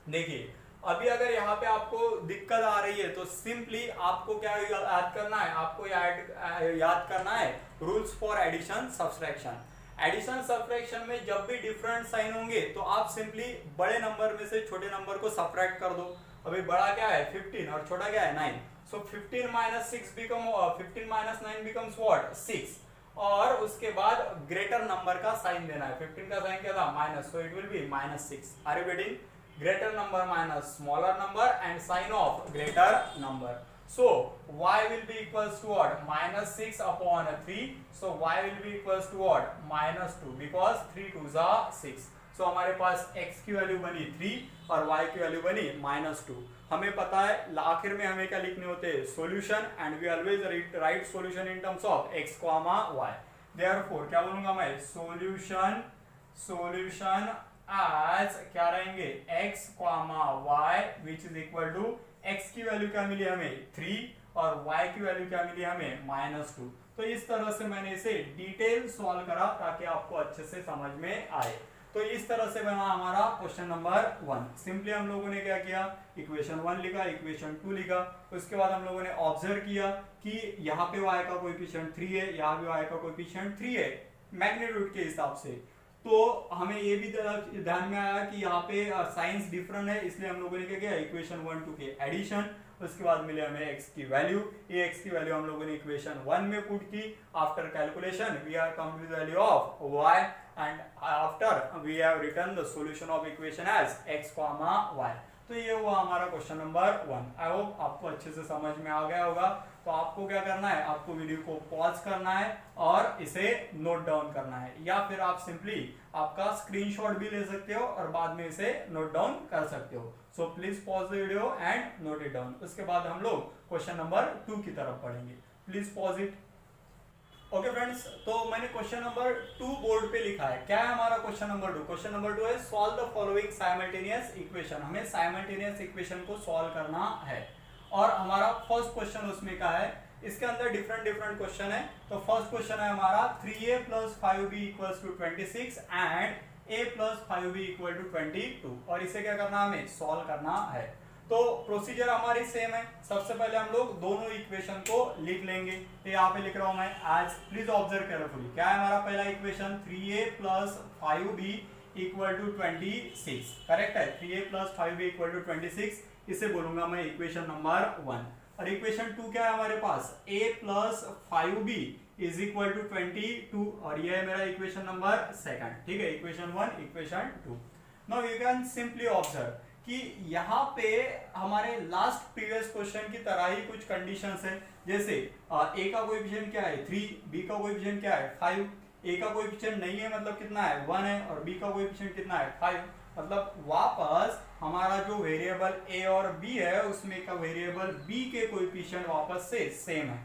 देखिए अभी अगर यहाँ पे आपको दिक्कत आ रही है तो सिंपली आपको क्या याद करना है, आपको याद करना है rules for addition subtraction. Addition subtraction में जब भी डिफरेंट साइन होंगे तो आप सिंपली बड़े नंबर में से छोटे नंबर को सब्ट्रैक्ट कर दो। अभी बड़ा क्या है 15 और छोटा क्या है 9, सो 15 minus 6 become 15 minus 9 becomes what 6, और उसके बाद ग्रेटर नंबर का साइन देना है। 15 का साइन क्या था minus, so it will be -6। Are you getting, greater number minus smaller number and sign of greater number, so y will be equals to what -6 upon 3, so y will be equals to what -2 because 3 2s are 6, so हमारे पास x की value बनी 3 और y की value बनी -2। हमें पता है आखिर में हमें क्या लिखने होते हैं solution, and we always write solution in terms of x, y, therefore क्या बोलूंगा मैं सॉल्यूशन आज क्या रहेंगे x, y which is equal to x की वैल्यू क्या मिली हमें 3 और y की वैल्यू क्या मिली हमें -2। तो इस तरह से मैंने इसे डिटेल सॉल्व करा ताकि आपको अच्छे से समझ में आए। तो इस तरह से बना हमारा क्वेश्चन नंबर 1। सिंपली हम लोगों ने क्या किया, इक्वेशन 1 लिखा, इक्वेशन 2 लिखा, उसके बाद हम लोगों ने ऑब्जर्व किया कि यहाँ पे y का कोएफिशिएंट 3 है, यहाँ पे y का कोएफिशिएंट 3 है मैग्नीट्यूड के हिसाब से। तो हमें ये भी ध्यान में आया कि यहाँ पे साइंस डिफरेंट है, इसलिए हम लोगों ने क्या किया इक्वेशन 1 2 के एडिशन, उसके बाद मिले हमें x की वैल्यू, ये x की वैल्यू हम लोगों ने इक्वेशन 1 में पुट की। After calculation we are come to the value of y and after we have written the solution of equation as x, y। तो ये हुआ हमारा क्वेश्चन नंबर 1। आई होप आपको अच्छे से समझ में आ गया होगा। तो आपको क्या करना है, आपको वीडियो को पॉज करना है और इसे नोट डाउन करना है, या फिर आप सिंपली आपका स्क्रीनशॉट भी ले सकते हो और बाद में इसे नोट डाउन कर सकते हो। So please pause the video and note it down. उसके बाद हम लोग क्वेश्चन नंबर 2 की तरफ पढ़ेंगे। Please pause it. Okay friends, तो मैंने क्वेश्चन नंबर 2 बोर्ड पे लिखा है। क्या है हमारा क्वेश्चन नंबर 2? क्वेश्चन नंबर 2 है solve the following simultaneous equation. हमें साइमल्टेनियस इक्वेशन को सॉल्व करना है और हमारा फर्स्ट क्वेश्चन उसमें का है। इसके अंदर डिफरेंट क्वेश्चन है। तो फर्स्ट क्वेश्चन है हमारा 3a + 5b = 26 and a + 5b = 22, और इसे क्या करना है, हमें सॉल्व करना है। तो प्रोसीजर हमारी सेम है। सबसे पहले हम लोग दोनों इक्वेशन को लिख लेंगे। तो यहाँ पे लिख रहा हूं मैं आज, प्लीज ऑब्जर्व केयरफुली। क्या है हमारा पहला इक्वेशन 3a + 5b = 26, करेक्ट है। 3a + 5b = 26, इसे बोलूंगा मैं इक्वेशन नंबर 1। और इक्वेशन 2 क्या है हमारे पास, a + 5b = 22, और ये है मेरा इक्वेशन नंबर 2, ठीक है। Equation 1, equation 2। Now you can simply observe कि यहाँ पे हमारे लास्ट प्रीवियस क्वेश्चन की तरह ही कुछ कंडीशंस है। जैसे a का कोएफिशिएंट क्या है 3, b का कोएफिशिएंट क्या है 5, a का कोएफिशिएंट नहीं है मतलब कितना है 1 है, और b का कोएफिशिएंट कितना है 5, मतलब वापस हमारा जो वेरिएबल a और b है उसमें का वेरिएबल b के कोएफिशिएंट वापस से सेम है,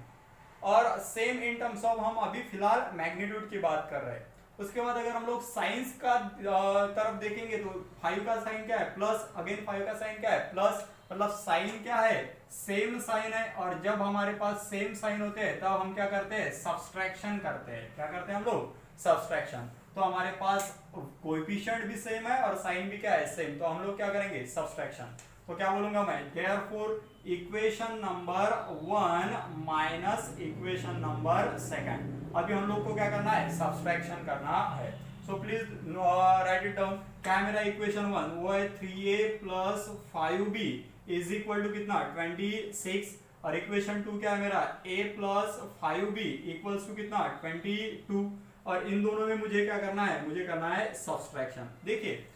और सेम इन टर्म्स ऑफ हम अभी फिलहाल मैग्नीट्यूड की बात कर रहे हैं। उसके बाद अगर हम लोग साइंस का तरफ देखेंगे तो 5 का साइन क्या है प्लस, अगेन 5 का साइन क्या है प्लस, मतलब साइन क्या है सेम साइन है। और जब हमारे पास सेम साइन होते हैं तब हम क्या करते हैं, सब्सट्रैक्शन करते हैं। क्या करते हैं हम लोग, सब्सट्रैक्शन। तो हमारे पास कोएफिशिएंट भी सेम है और साइन भी क्या है सेम, तो हम लोग क्या करेंगे सब्सट्रैक्शन। तो क्या बोलूंगा मैं, therefore equation number 1 minus equation number 2। अभी हम लोग को क्या करना है, सब्सट्रैक्शन करना है। So please right it down. क्या है मेरा इक्वेशन 1, वो है 3a plus 5b is equal to कितना 26। और इक्वेशन 2 क्या है मेरा, a plus 5b equals to कितना 22। और इन दोनों में मुझे क्या करना है, मुझे करना है सब्सट्रैक्शन। देखिए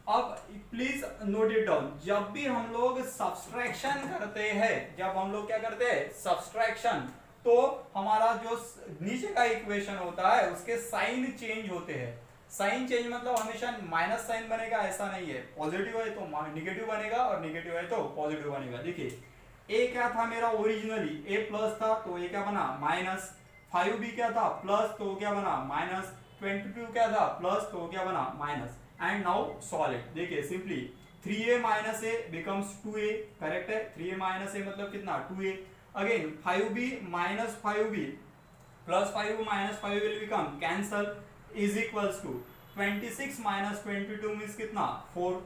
अब प्लीज नोट इट डाउन, जब भी हम लोग सब्सट्रैक्शन करते हैं, जब हम लोग क्या करते हैं सब्सट्रैक्शन, तो हमारा जो नीचे का इक्वेशन होता है उसके साइन चेंज होते हैं। साइन चेंज मतलब हमेशा माइनस साइन बनेगा ऐसा नहीं है, पॉजिटिव है तो निगेटिव बनेगा और निगेटिव है तो पॉजिटिव बनेगा। देखिए ए क्या था मेरा ओरिजिनली, ए प्लस था तो ए क्या बना माइनस, 5b क्या था प्लस तो क्या बना माइनस, 22 क्या था प्लस तो क्या बना minus. And now solve it. देखिए simply 3a minus a becomes 2a, correct है। 3a माइनस ए मतलब कितना 2a। Again 5b minus 5b plus 5 minus 5 will become cancel is equals to 26 minus 22 means कितना 4।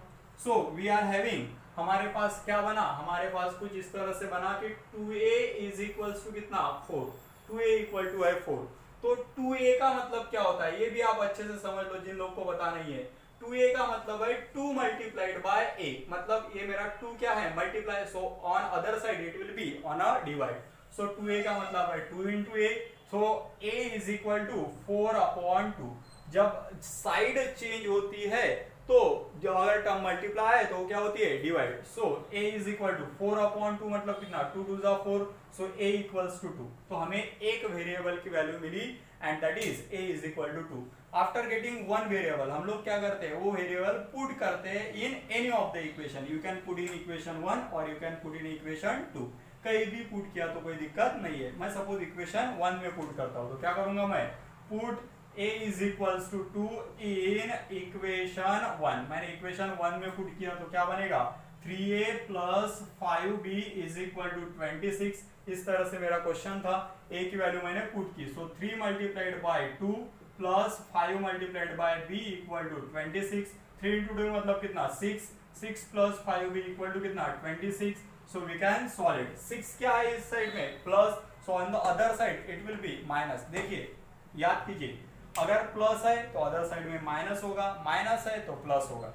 So we are having, हमारे पास क्या बना, हमारे पास कुछ इस तरह से बना कि 2a इज इक्वल्स टू कितना 4, 2a इक्वल टू है 4। तो 2a का मतलब क्या होता है ये भी आप अच्छे से समझ लो जिन लोगों को पता नहीं है। 2a का मतलब है 2 मल्टीप्लाइड बाय a, मतलब ये मेरा 2 क्या है multiply, so on other side it will be on a divide. So 2a का मतलब है 2 into a, so a is equal to 4/2। जब साइड चेंज होती है तो जो अगर टर्म मल्टीप्लाई है तो क्या होती है divide. So a is equal to 4/2 मतलब कितना 2 2 जा 4, सो a इक्वल्स टू 2। तो हमें एक वेरिएबल की वैल्यू मिली and that is a is equal to 2। After getting one variable हम लोग क्या करते हैं, वो वेरिएबल पुट करते हैं in any of the equation. You can put in equation 1 और you can put in equation 2, कहीं भी पुट किया तो कोई दिक्कत नहीं है। मैं सपोज इक्वेशन 1 में पुट करता हूं तो क्या करूंगा मैं, put a is equals to 2 in equation 1। मैंने इक्वेशन 1 में पुट किया तो क्या बनेगा 3a plus 5b is equal to 26। इस तरह से मेरा क्वेश्चन था, a की वैल्यू मैंने पुट की। So 3 multiplied by 2 plus 5 multiplied by b equal to 26। 3 into 2 मतलब कितना 6, 6 प्लस 5b इक्वल टू कितना 26। So we can solve it. 6 क्या है इस साइड में plus, so on the other side it will be minus. देखिए याद कीजिए, अगर प्लस है तो अदर साइड में माइनस होगा, माइनस है तो प्लस होगा।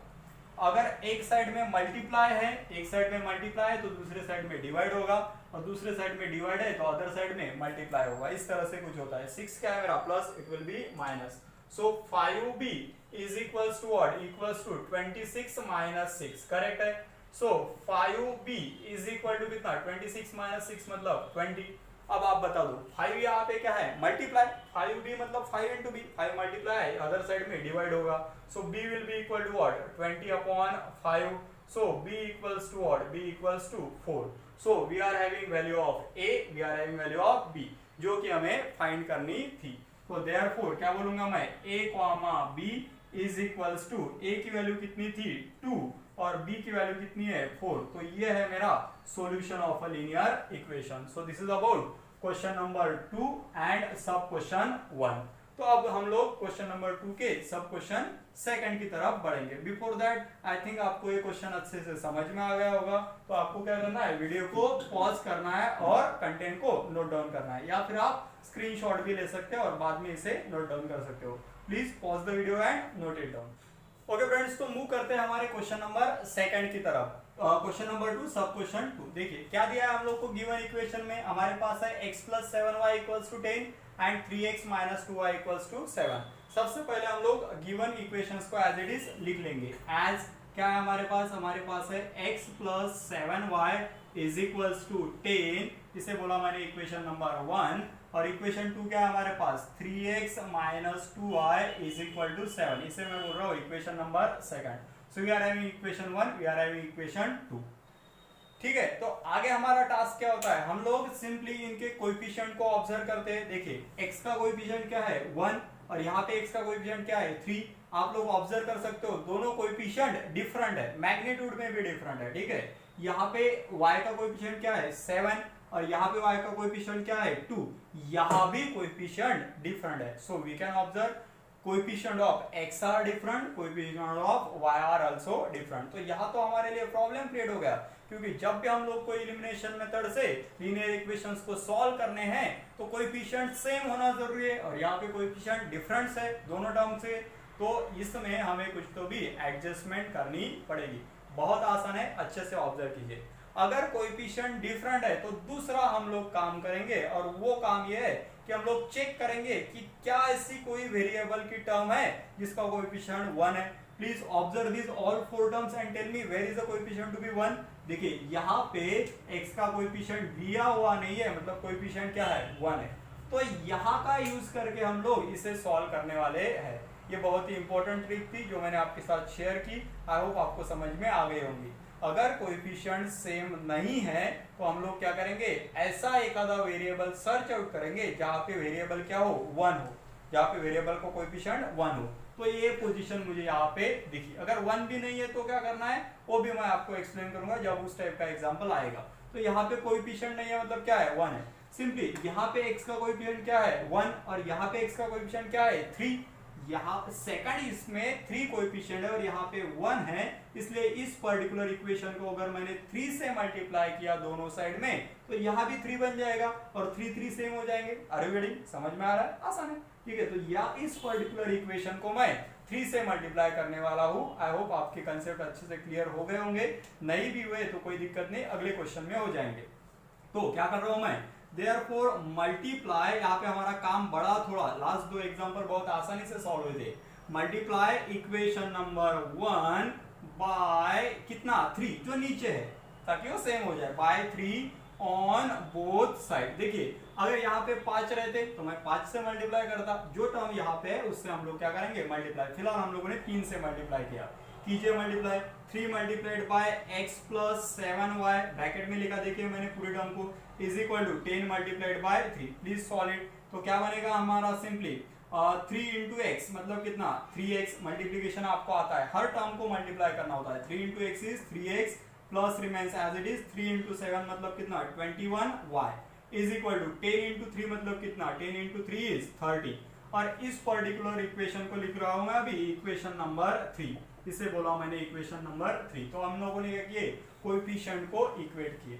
अगर एक साइड में मल्टीप्लाई है, एक साइड में मल्टीप्लाई है तो दूसरे साइड में डिवाइड होगा, और दूसरे साइड में डिवाइड है तो अदर साइड में मल्टीप्लाई होगा। इस तरह से कुछ होता है। 6 क्या है मेरा plus, it will be minus. So 5b is equals to what, equals to 26 minus 6, correct है। So 5b is equal to कितना 26 माइनस 6 मतलब 20। अब आप बता दो 5 यहाँ पे क्या है मल्टीप्लाई, 5b मतलब 5 इंटू b, 5 मल्टीप्लाई है अदर साइड में डिवाइड होगा। So b will be equal to what 20/5। So b equals to what, b equals to 4। So we are having value of a, we are having value of b, जो कि हमें find करनी थी। तो therefore क्या बोलूंगा मैं, a, b is equals to, a की वैल्यू कितनी थी 2 और b की वैल्यू कितनी है 4। तो ये है मेरा solution of a linear equation. So this is about question number 2 and सब क्वेश्चन 1। तो अब हम लोग क्वेश्चन नंबर 2 के सब क्वेश्चन सेकंड की तरफ बढ़ेंगे। बिफोर दैट आई थिंक आपको ये क्वेश्चन अच्छे से समझ में आ गया होगा। तो आपको क्या करना है, वीडियो को पॉज करना है और कंटेंट को नोट डाउन करना है, या फिर आप स्क्रीनशॉट भी ले सकते हो और बाद में इसे नोट डाउन कर सकते हो। Please pause the video and note it down. Okay friends, तो मूव करते हैं हमारे क्वेश्चन नंबर सेकंड की तरफ। Question number 2 sub question 2। देखिए क्या दिया है हम लोग को गिवन इक्वेशन में, हमारे पास है x plus 7y equals to 10 and 3x minus 2y equals to 7। सबसे पहले हम लोग गिवन इक्वेशंस को एज इट इज लिख लेंगे। एज क्या है हमारे पास है x plus 7y is equals to 10, इसे बोला मैंने इक्वेशन नंबर 1। और इक्वेशन 2 क्या है हमारे पास 3x minus 2y is equal to 7, इसे मैं बोल रहा हूँ equation number second. So we are having equation 1, we are having equation 2। ठीक है, तो आगे हमारा टास्क क्या होता है, हम लोग सिंपली इनके कोएफिशिएंट को ऑब्जर्व करते हैं। देखिए x का कोएफिशिएंट क्या है 1 और यहाँ पे x का कोएफिशिएंट क्या है 3। आप लोग ऑब्जर्व कर सकते हो दोनों कोएफिशिएंट डिफरेंट है, मैग्नीट्यूड में भी डिफरेंट है। ठीक है, यहाँ पे y का कोएफिशिएंट क्या है 7 और यहाँ पे y का कोएफिशिएंट क्या है 2, यहाँ भी कोएफिशिएंट डिफरेंट है। So we can observe coefficient of x are different, coefficient of y are also different. तो यहाँ तो हमारे लिए प्रॉब्लम क्रिएट हो गया, क्योंकि जब भी हम लोग को एलिमिनेशन मेथड से लीनियर इक्वेशंस को सॉल्व करने हैं तो कोएफिशिएंट सेम होना जरूरी है, और यहाँ पे कोएफिशिएंट डिफरेंस है दोनों टर्म से, तो इसमें हमें कुछ तो भी एडजस्टमेंट करनी पड़ेगी। बहुत आसान है, अच्छे से ऑब्जर्व कीजिए। अगर कोएफिशिएंट डिफरेंट है तो दूसरा हम लोग काम करेंगे, और वो काम ये है कि हम लोग चेक करेंगे कि क्या ऐसी कोई वेरिएबल की टर्म है जिसका कोएफिशिएंट 1 है। Please observe this all four terms and tell me where is the coefficient to be 1। देखिए यहाँ पे x का कोएफिशिएंट दिया हुआ नहीं है, मतलब कोएफिशिएंट क्या है 1 है, तो यहाँ का यूज करके हम लोग इसे सॉल्व करने वाले हैं। ये बहुत ही इंपॉर्टेंट ट्रिक थी जो मैंने आपके साथ शेयर की, आई होप आपको समझ में आ गई होंगी। अगर कोएफिशिएंट सेम नहीं है तो हम लोग क्या करेंगे, ऐसा एक आधा वेरिएबल सर्च आउट करेंगे जहाँ पे वेरिएबल क्या हो 1 हो, जहाँ पे वेरिएबल को कोएफिशिएंट 1 हो। तो ये पोजीशन मुझे यहाँ पे दिखी। अगर 1 भी नहीं है तो क्या करना है वो भी मैं आपको एक्सप्लेन करूंगा जब उस टाइप का एग्जांपल आएगा। तो यहाँ पे कोएफिशिएंट नहीं है मतलब क्या है 1 है। सिंपली यहाँ पे x का कोएफिशिएंट क्या है 1, और यहाँ पे x का कोएफिशिएंट क्या है 3। यहाँ सेकंड इसमें 3 कोएफिशिएंट है और यहाँ पे 1 है, इसलिए इस पर्टिकुलर इक्वेशन को अगर मैंने 3 से मल्टीप्लाई किया दोनों साइड में तो यहाँ भी 3 बन जाएगा और 3 3 सेम हो जाएंगे। Are you getting? समझ में आ रहा है? आसान है, ठीक है। तो या इस पर्टिकुलर इक्वेशन को मैं 3 से मल्टीप्लाई करने वाला हूँ। आई होप आपके कंसेप्ट अच्छे से क्लियर हो गए होंगे, नहीं भी हुए तो कोई दिक्कत नहीं, अगले क्वेश्चन में हो जाएंगे। तो क्या कर रहा हूं मैं, Therefore multiply, यहाँ पे हमारा काम बड़ा थोड़ा, लास्ट 2 एग्जांपल बहुत आसानी से सॉल्व हुए थे। मल्टीप्लाई इक्वेशन नंबर 1 बाय कितना 3 जो नीचे है, ताकि वो सेम हो जाए, बाय 3 ऑन बोथ साइड। देखिए अगर यहाँ पे 5 रहते तो मैं 5 से मल्टीप्लाई करता, जो टर्म यहाँ पे है उससे हम लोग क्या करेंगे मल्टीप्लाई। फिलहाल हम लोगों ने 3 से मल्टीप्लाई किया, कीजिए multiply. 3 multiplied by x plus 7y, bracket में लिखा देखिए मैंने पूरे टर्म को, is equal to 10 multiplied by 3। Please solve it. तो क्या बनेगा हमारा सिंपली 3 इंटू एक्स मतलब कितना 3x। मल्टीप्लीकेशन आपको आता है, हर टर्म को मल्टीप्लाई करना होता है। 3 into x is 3x plus remains as it is 3 into 7 मतलब कितना 21y is equal to 10 into 3 मतलब कितना 10 इंटू 3 इज 30। और इस पर्टिकुलर इक्वेशन को लिख रहा हूं मैं अभी इक्वेशन नंबर 3, इसे बोला मैंने इक्वेशन नंबर 3। तो हम लोगों ने क्या किए, कोएफिशिएंट को इक्वेट किए।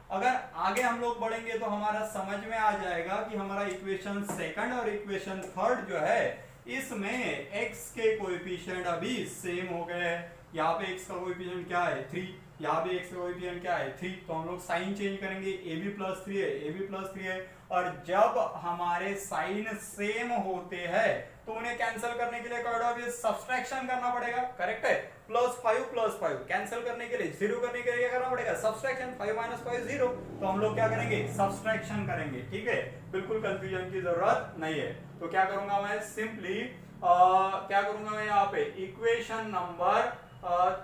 अगर आगे हम लोग बढ़ेंगे तो हमारा समझ में आ जाएगा कि हमारा इक्वेशन सेकंड और इक्वेशन थर्ड जो है इसमें x के कोएफिशिएंट अभी सेम हो गए हैं। यहाँ पे x का कोएफिशिएंट क्या है 3, यहाँ भी x का कोएफिशिएंट क्या है 3, तो हम लोग साइन चेंज करेंगे, a भी प्लस 3 है, a भी प्लस 3 है। और जब हमारे साइन सेम होते हैं तो उन्हें कैंसिल करने के लिए सब्सट्रैक्शन करना पड़ेगा, करेक्ट है। +5 कैंसिल करने के लिए, 0 करने के लिए क्या करना पड़ेगा सब्सट्रैक्शन, 5 - 5 0। तो हम लोग क्या करेंगे सब्सट्रैक्शन करेंगे, ठीक है। बिल्कुल कंफ्यूजन की जरूरत नहीं है। तो क्या करूंगा मैं सिंपली क्या करूंगा मैं यहाँ पे equation number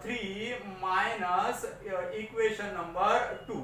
3 minus equation number 2।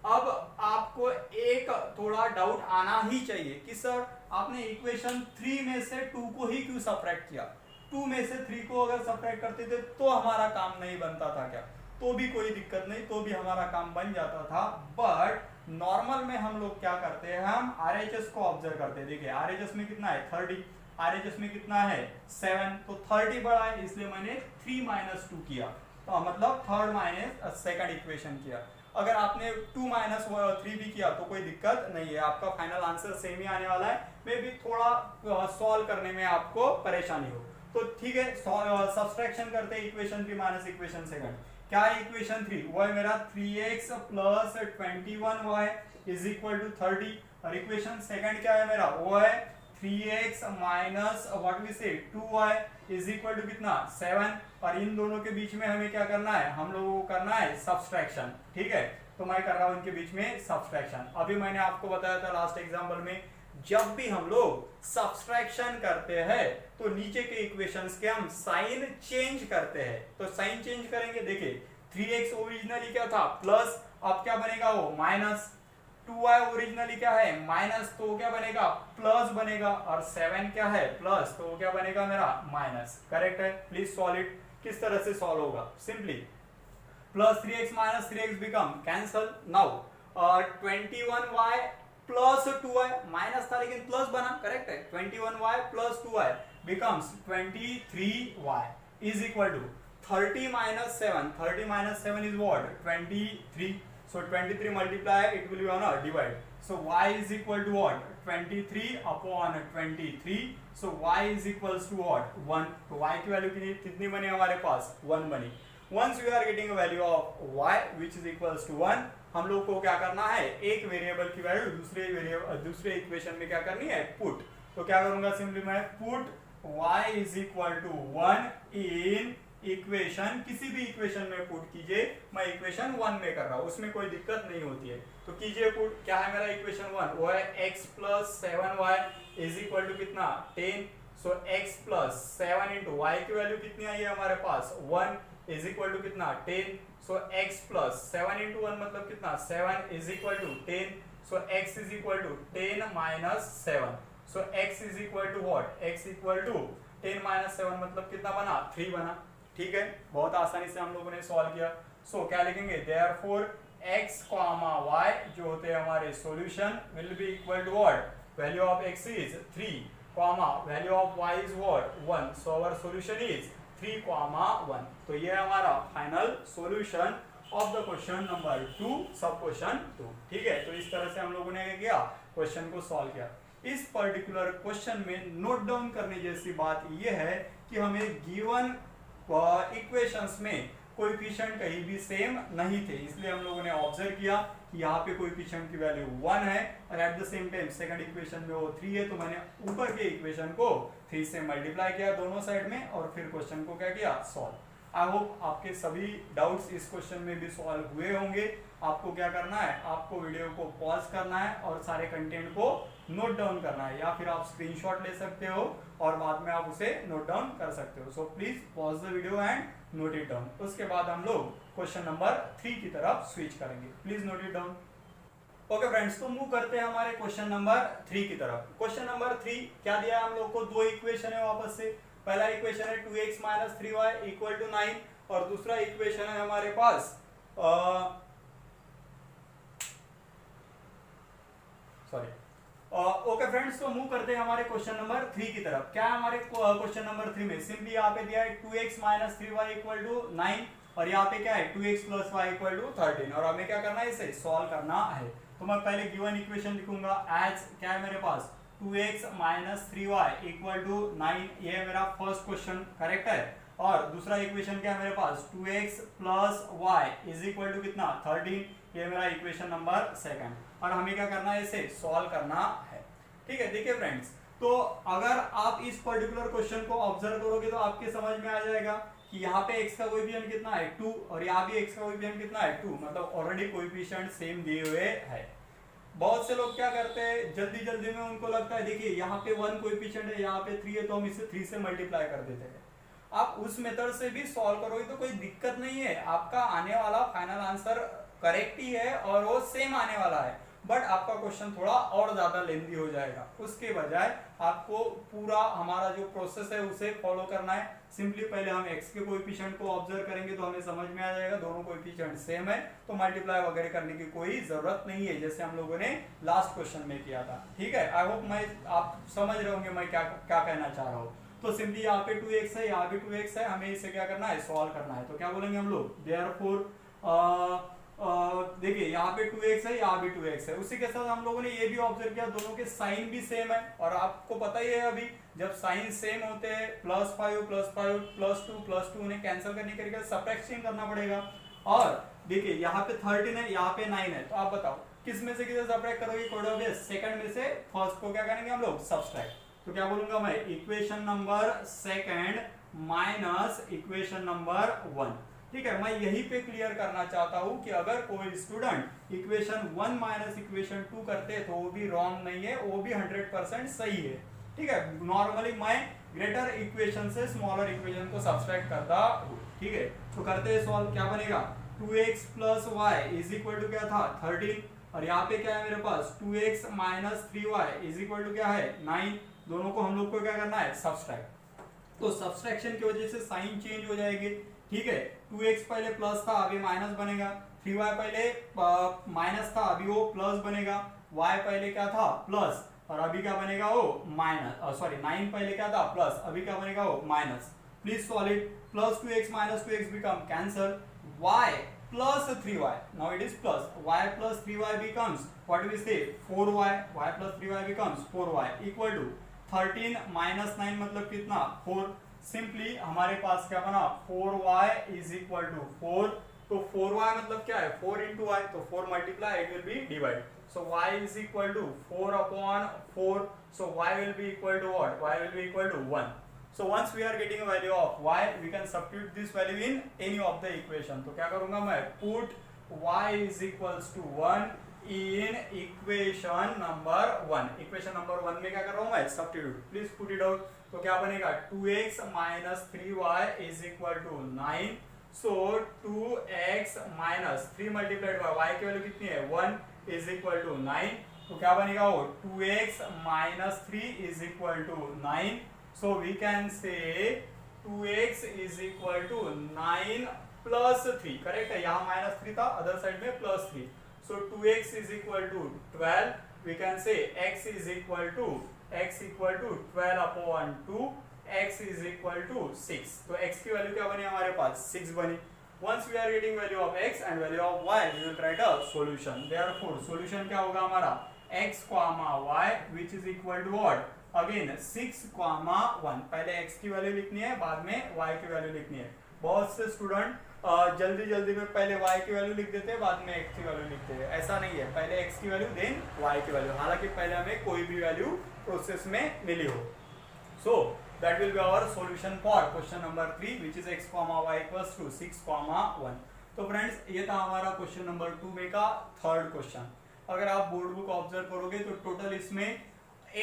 अब आपको एक थोड़ा डाउट आना ही चाहिए कि सर आपने इक्वेशन 3 में से 2 को ही क्यों सब्ट्रैक्ट किया, 2 में से 3 को अगर सब्ट्रैक्ट करते थे तो हमारा काम नहीं बनता था क्या? तो भी कोई दिक्कत नहीं, तो भी हमारा काम बन जाता था। बट नॉर्मल में हम लोग क्या करते हैं, हम RHS को ऑब्जर्व करते हैं। देखिए RHS में कितना है 30, RHS में कितना है 7, तो 30 बड़ा है इसलिए मैंने 3 - 2 किया, तो मतलब थर्ड माइनस सेकंड इक्वेशन किया। अगर आपने 2 - 3 भी किया तो कोई दिक्कत नहीं है, आपका फाइनल आंसर सेम ही आने वाला है। मे भी थोड़ा सॉल्व करने में आपको परेशानी हो तो ठीक है। सब्सट्रैक्शन करते हैं इक्वेशन 3 माइनस इक्वेशन सेकंड। क्या है इक्वेशन 3, वो है मेरा 3x plus 21y is equal to 30। और इक्वेशन सेकंड क्या है मेरा, वो है 3x माइनस व्हाट वी से 2y इज इक्वल टू कितना 7। और इन दोनों के बीच में हमें क्या करना है, हम लोगों को करना है सब्सट्रैक्शन, ठीक है। तो मैं कर रहा हूं इनके बीच में सब्सट्रैक्शन। अभी मैंने आपको बताया था लास्ट एग्जांपल में, जब भी हम लोग सब्सट्रैक्शन करते हैं तो नीचे के इक्वेशंस के हम साइन चेंज करते हैं। तो साइन चेंज करेंगे, देखिए 3x ओरिजिनली क्या था प्लस, अब क्या बनेगा वो माइनस, 2y ओरिजिनली क्या है माइनस, तो क्या बनेगा प्लस बनेगा। और 7 क्या है प्लस, तो क्या बनेगा मेरा माइनस, करेक्ट है। Please solve it. किस तरह से सॉल्व होगा, simply plus 3x minus 3x become cancel. Now 21y plus 2y, minus था लेकिन प्लस बना, करेक्ट है। 21y plus 2y becomes 23y is equal to 30 minus 7. 30 minus 7 is what? 23. So 23 multiply, it will be on a divide. So y is equal to what? 23 upon 23. So y is equals to what? 1. तो y की value कितनी बनी हमारे पास? 1 बनी. Once we are getting a value of y which is equals to 1, हम लोग को क्या करना है? एक वेरिएबल की वैल्यू दूसरे इक्वेशन में क्या करनी है? पुट. तो क्या करूंगा? सिंपली मैं put y is equal to 1 in equation, किसी भी इक्वेशन में पुट कीजिए. मैं इक्वेशन 1 में कर रहा हूं, उसमें कोई दिक्कत नहीं होती है. तो कीजिए पुट. क्या है मेरा इक्वेशन 1? वो है x plus 7y is equal to कितना? 10. So x plus 7 into y की वैल्यू कितनी आई है हमारे पास? 1 इज इक्वल टू कितना? 10. सो x प्लस 7 इंटू 1 मतलब कितना? 7 is equal to 10. So x is equal to 10 minus 7. So x is equal to what? x equal to 10 minus 7 मतलब कितना बना? 3 बना. ठीक है, बहुत आसानी से हम लोगों ने सॉल्व किया. सो क्या लिखेंगे? देयरफॉर x, y जो होते हैं हमारे solution will be equal to what? Value of x is 3, value of y is what? 1. So our solution is 3, 1. तो ये हमारा final solution of the question number 2, sub question 2. ठीक है, तो इस तरह से हम लोगों ने क्या किया? क्वेश्चन को सॉल्व किया. इस पर्टिकुलर क्वेश्चन में नोट डाउन करने जैसी बात यह है कि हमें गिवन इक्वेशंस में कोएफिशिएंट कहीं भी सेम नहीं थे, इसलिए हम लोगों ने ऑब्जर्व किया कि यहाँ पे कोएफिशिएंट की वैल्यू 1 है और at the same time second equation में वो 3 है. तो मैंने ऊपर के इक्वेशन को 3 से मल्टीप्लाई किया दोनों साइड में और फिर क्वेश्चन को क्या किया? सॉल्व. आई होप आपके सभी डाउट्स इस क्वेश्चन में भी सॉल्व हुए होंगे. आपको क्या करना है? आपको वीडियो को पॉज करना है और सारे कंटेंट को नोट डाउन करना है, या फिर आप स्क्रीनशॉट ले सकते हो और बाद में आप उसे नोट डाउन कर सकते हो. So please pause the video and note it down. उसके बाद हम लोग क्वेश्चन नंबर 3 की तरफ स्विच करेंगे. Please note it down. Okay friends, तो मूव करते हैं हमारे क्वेश्चन नंबर 3 की तरफ. क्वेश्चन नंबर 3 क्या दिया है हम लोग को? दो इक्वेशन है वापस से. पहला इक्वेशन है 2x minus 3y equal to 9 और दूसरा इक्वेशन है हमारे पास ओके फ्रेंड्स, तो मूव करते हैं हमारे क्वेश्चन नंबर 3 की तरफ. क्या है हमारे क्वेश्चन नंबर 3 में? सिंपली यहाँ पे दिया है 2x minus 3y equal to 9 और यहाँ पे क्या है? 2x plus y equal to 13 और हमें क्या करना है? इसे सॉल्व करना है. तो मैं पहले गिवन इक्वेशन लिखूंगा एज क्या है मेरे पास? 2x minus 3y equal to 9. ये मेरा फर्स्ट क्वेश्चन करेक्ट है. और दूसरा इक्वेशन क्या है मेरे पास? 2x plus y is equal to कितना? 13. ये मेरा इक्वेशन नंबर सेकंड और हमें क्या करना है? इसे सॉल्व करना है. ठीक है, देखिए फ्रेंड्स, तो अगर आप इस पर्टिकुलर क्वेश्चन को ऑब्जर्व करोगे तो आपके समझ में आ जाएगा कि यहाँ पे x का कोएफिशिएंट कितना है? 2 और यहाँ भी x का कोएफिशिएंट कितना है? 2. मतलब ऑलरेडी कोएफिशिएंट सेम दिए हुए है. बहुत से लोग क्या करते हैं, जल्दी जल्दी में उनको लगता है देखिए यहाँ पे 1 कोएफिशिएंट है, यहाँ पे 3 है, तो हम इसे 3 से मल्टीप्लाई कर देते हैं. आप उस मेथड से भी सॉल्व करोगे तो कोई दिक्कत नहीं है. आपका आने वाला फाइनल आंसर करेक्ट ही है और वो सेम आने वाला है, बट आपका क्वेश्चन थोड़ा और ज्यादा लेंथी हो जाएगा. उसके बजाय आपको पूरा हमारा जो प्रोसेस है उसे फॉलो करना है. सिंपली पहले हम x के कोएफिशिएंट को ऑब्जर्व करेंगे तो हमें समझ में आ जाएगा दोनों कोएफिशिएंट सेम है, तो मल्टीप्लाई वगैरह करने की कोई जरूरत नहीं है, जैसे हम लोगों ने लास्ट क्वेश्चन में किया था. ठीक है, आई होप आप समझ रहे होंगे मैं क्या कहना चाह रहा हूँ. तो सिंपली यहाँ पे 2x है, यहाँ भी 2x है, हमें इसे क्या करना है? सॉल्व करना है. तो क्या बोलेंगे हम लोग? देयरफॉर देखिए यहाँ पे 2x है, यहाँ भी 2x है. उसी के साथ हम लोगों ने ये भी ऑब्जर्व किया दोनों के साइन भी सेम है. और आपको पता ही है अभी जब साइन सेम होते हैं +5 +5 +2 उन्हें कैंसिल करने के लिए सबट्रैक्शन करना पड़ेगा. और देखिए यहाँ पे 13 है, यहाँ पे 9 है, तो आप बताओ किस में से किसे सबट्रैक्ट करोगे? कोड सेकंड में से फर्स्ट को क्या करेंगे हम लोग? सब्सट्रैक्ट. तो क्या बोलूंगा मैं? Equation number second minus equation number 1. ठीक है, मैं यही पे क्लियर करना चाहता हूं कि अगर कोई स्टूडेंट इक्वेशन 1 माइनस इक्वेशन 2 करते हैं तो वो भी रॉन्ग नहीं है, वो भी 100% सही है. ठीक है, नॉर्मली मैं ग्रेटर इक्वेशन से स्मॉलर इक्वेशन को सब्सट्रैक्ट करता हूं. ठीक है, तो करते हैं सॉल्व. क्या बनेगा? 2x plus y is equal to क्या था? 13. और यहाँ पे क्या है मेरे पास? 2x minus 3y is equal to क्या है? 9. दोनों को हम लोग को क्या करना है? सब्सट्रैक्ट. तो सब्सट्रैक्शन की वजह से साइन चेंज हो जाएगी. ठीक है, 2x पहले प्लस था अभी माइनस बनेगा, 3y पहले माइनस था अभी वो प्लस बनेगा, y पहले क्या था? प्लस. और अभी क्या बनेगा वो माइनस, सॉरी 9 पहले क्या था प्लस, अभी क्या बनेगा वो minus. Please solve it. Plus 2x minus 2x become cancel, y plus 3y, now it is plus, y plus 3y becomes, what do we say, 4y, y plus 3y becomes 4y equal to 13 minus 9 मतलब कितना 4। Simply हमारे पास क्या बना 4y is equal to 4, तो 4y मतलब क्या है 4 into y, तो 4 multiply it will be divide, so y is equal to 4 upon 4, so y will be equal to what, y will be equal to 1। So once we are getting a value of y, we can substitute this value in any of the equation। तो क्या करूंगा मैं, put y is equals to 1 in equation number 1। equation number 1 में क्या कर रहा हूँ मैं, substitute। please put it out। तो क्या बनेगा 2x minus 3y is equal to 9, so 2x minus 3 multiplied by y की वैल्यू कितनी है 1 is equal to 9, तो क्या बनेगा वो 2x minus 3 is equal to 9, so we can say 2x is equal to 9 plus 3, correct है, यहाँ minus 3 था, अदर साइड में plus 3, so 2x is equal to 12, we can say x is equal to 12 upon 2, x is equal to 6, तो x की value क्या बनी हमारे पास 6 बनी। Once we are getting value of x and value of y, we will write a solution। Therefore solution क्या होगा हमारा x, y which is equal to what, again 6, 1, पहले x की वैल्यू लिखनी है, बाद में y की वैल्यू लिखनी है। बहुत से स्टूडेंट जल्दी में पहले y की वैल्यू लिख देते हैं, बाद में x की वैल्यू लिखते हैं, ऐसा नहीं है, पहले x की वैल्यू देन y की वैल्यू, हालांकि पहले हमें कोई भी वैल्यू प्रोसेस में मिली हो। So that will be our solution for question number 3 which is x, y equals to 6, 1। तो फ्रेंड्स ये था हमारा क्वेश्चन नंबर 2 में का थर्ड क्वेश्चन। अगर आप बोर्ड बुक ऑब्जर्व करोगे तो टोटल इसमें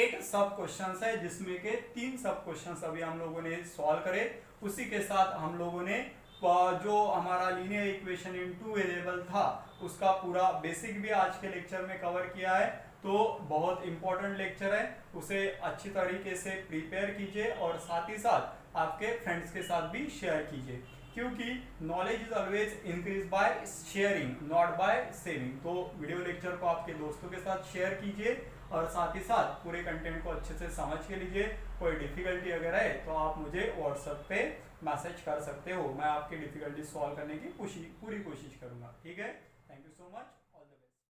8 सब क्वेश्चंस है, जिसमें के 3 सब क्वेश्चंस अभी हम लोगों ने सॉल्व करे। उसी के साथ हम लोगों ने जो हमारा लीनियर इक्वेशन इन 2 वेरिएबल था उसका पूरा बेसिक भी आज के लेक्चर में कवर किया है। तो बहुत इंपॉर्टेंट लेक्चर है, उसे अच्छी तरीके से प्रिपेयर कीजिए और साथ ही साथ आपके फ्रेंड्स के साथ भी शेयर कीजिए, क्योंकि knowledge is always increase by sharing not by saving. तो वीडियो लेक्चर को आपके दोस्तों के साथ शेयर कीजिए और साथ ही साथ पूरे कंटेंट को अच्छे से समझ के लीजिए। कोई डिफिकल्टी अगर है तो आप मुझे व्हाट्सएप पे मैसेज कर सकते हो, मैं आपकी डिफिकल्टी सॉल्व करने की पूरी कोशिश करूंगा। ठीक है, थैंक यू सो मच।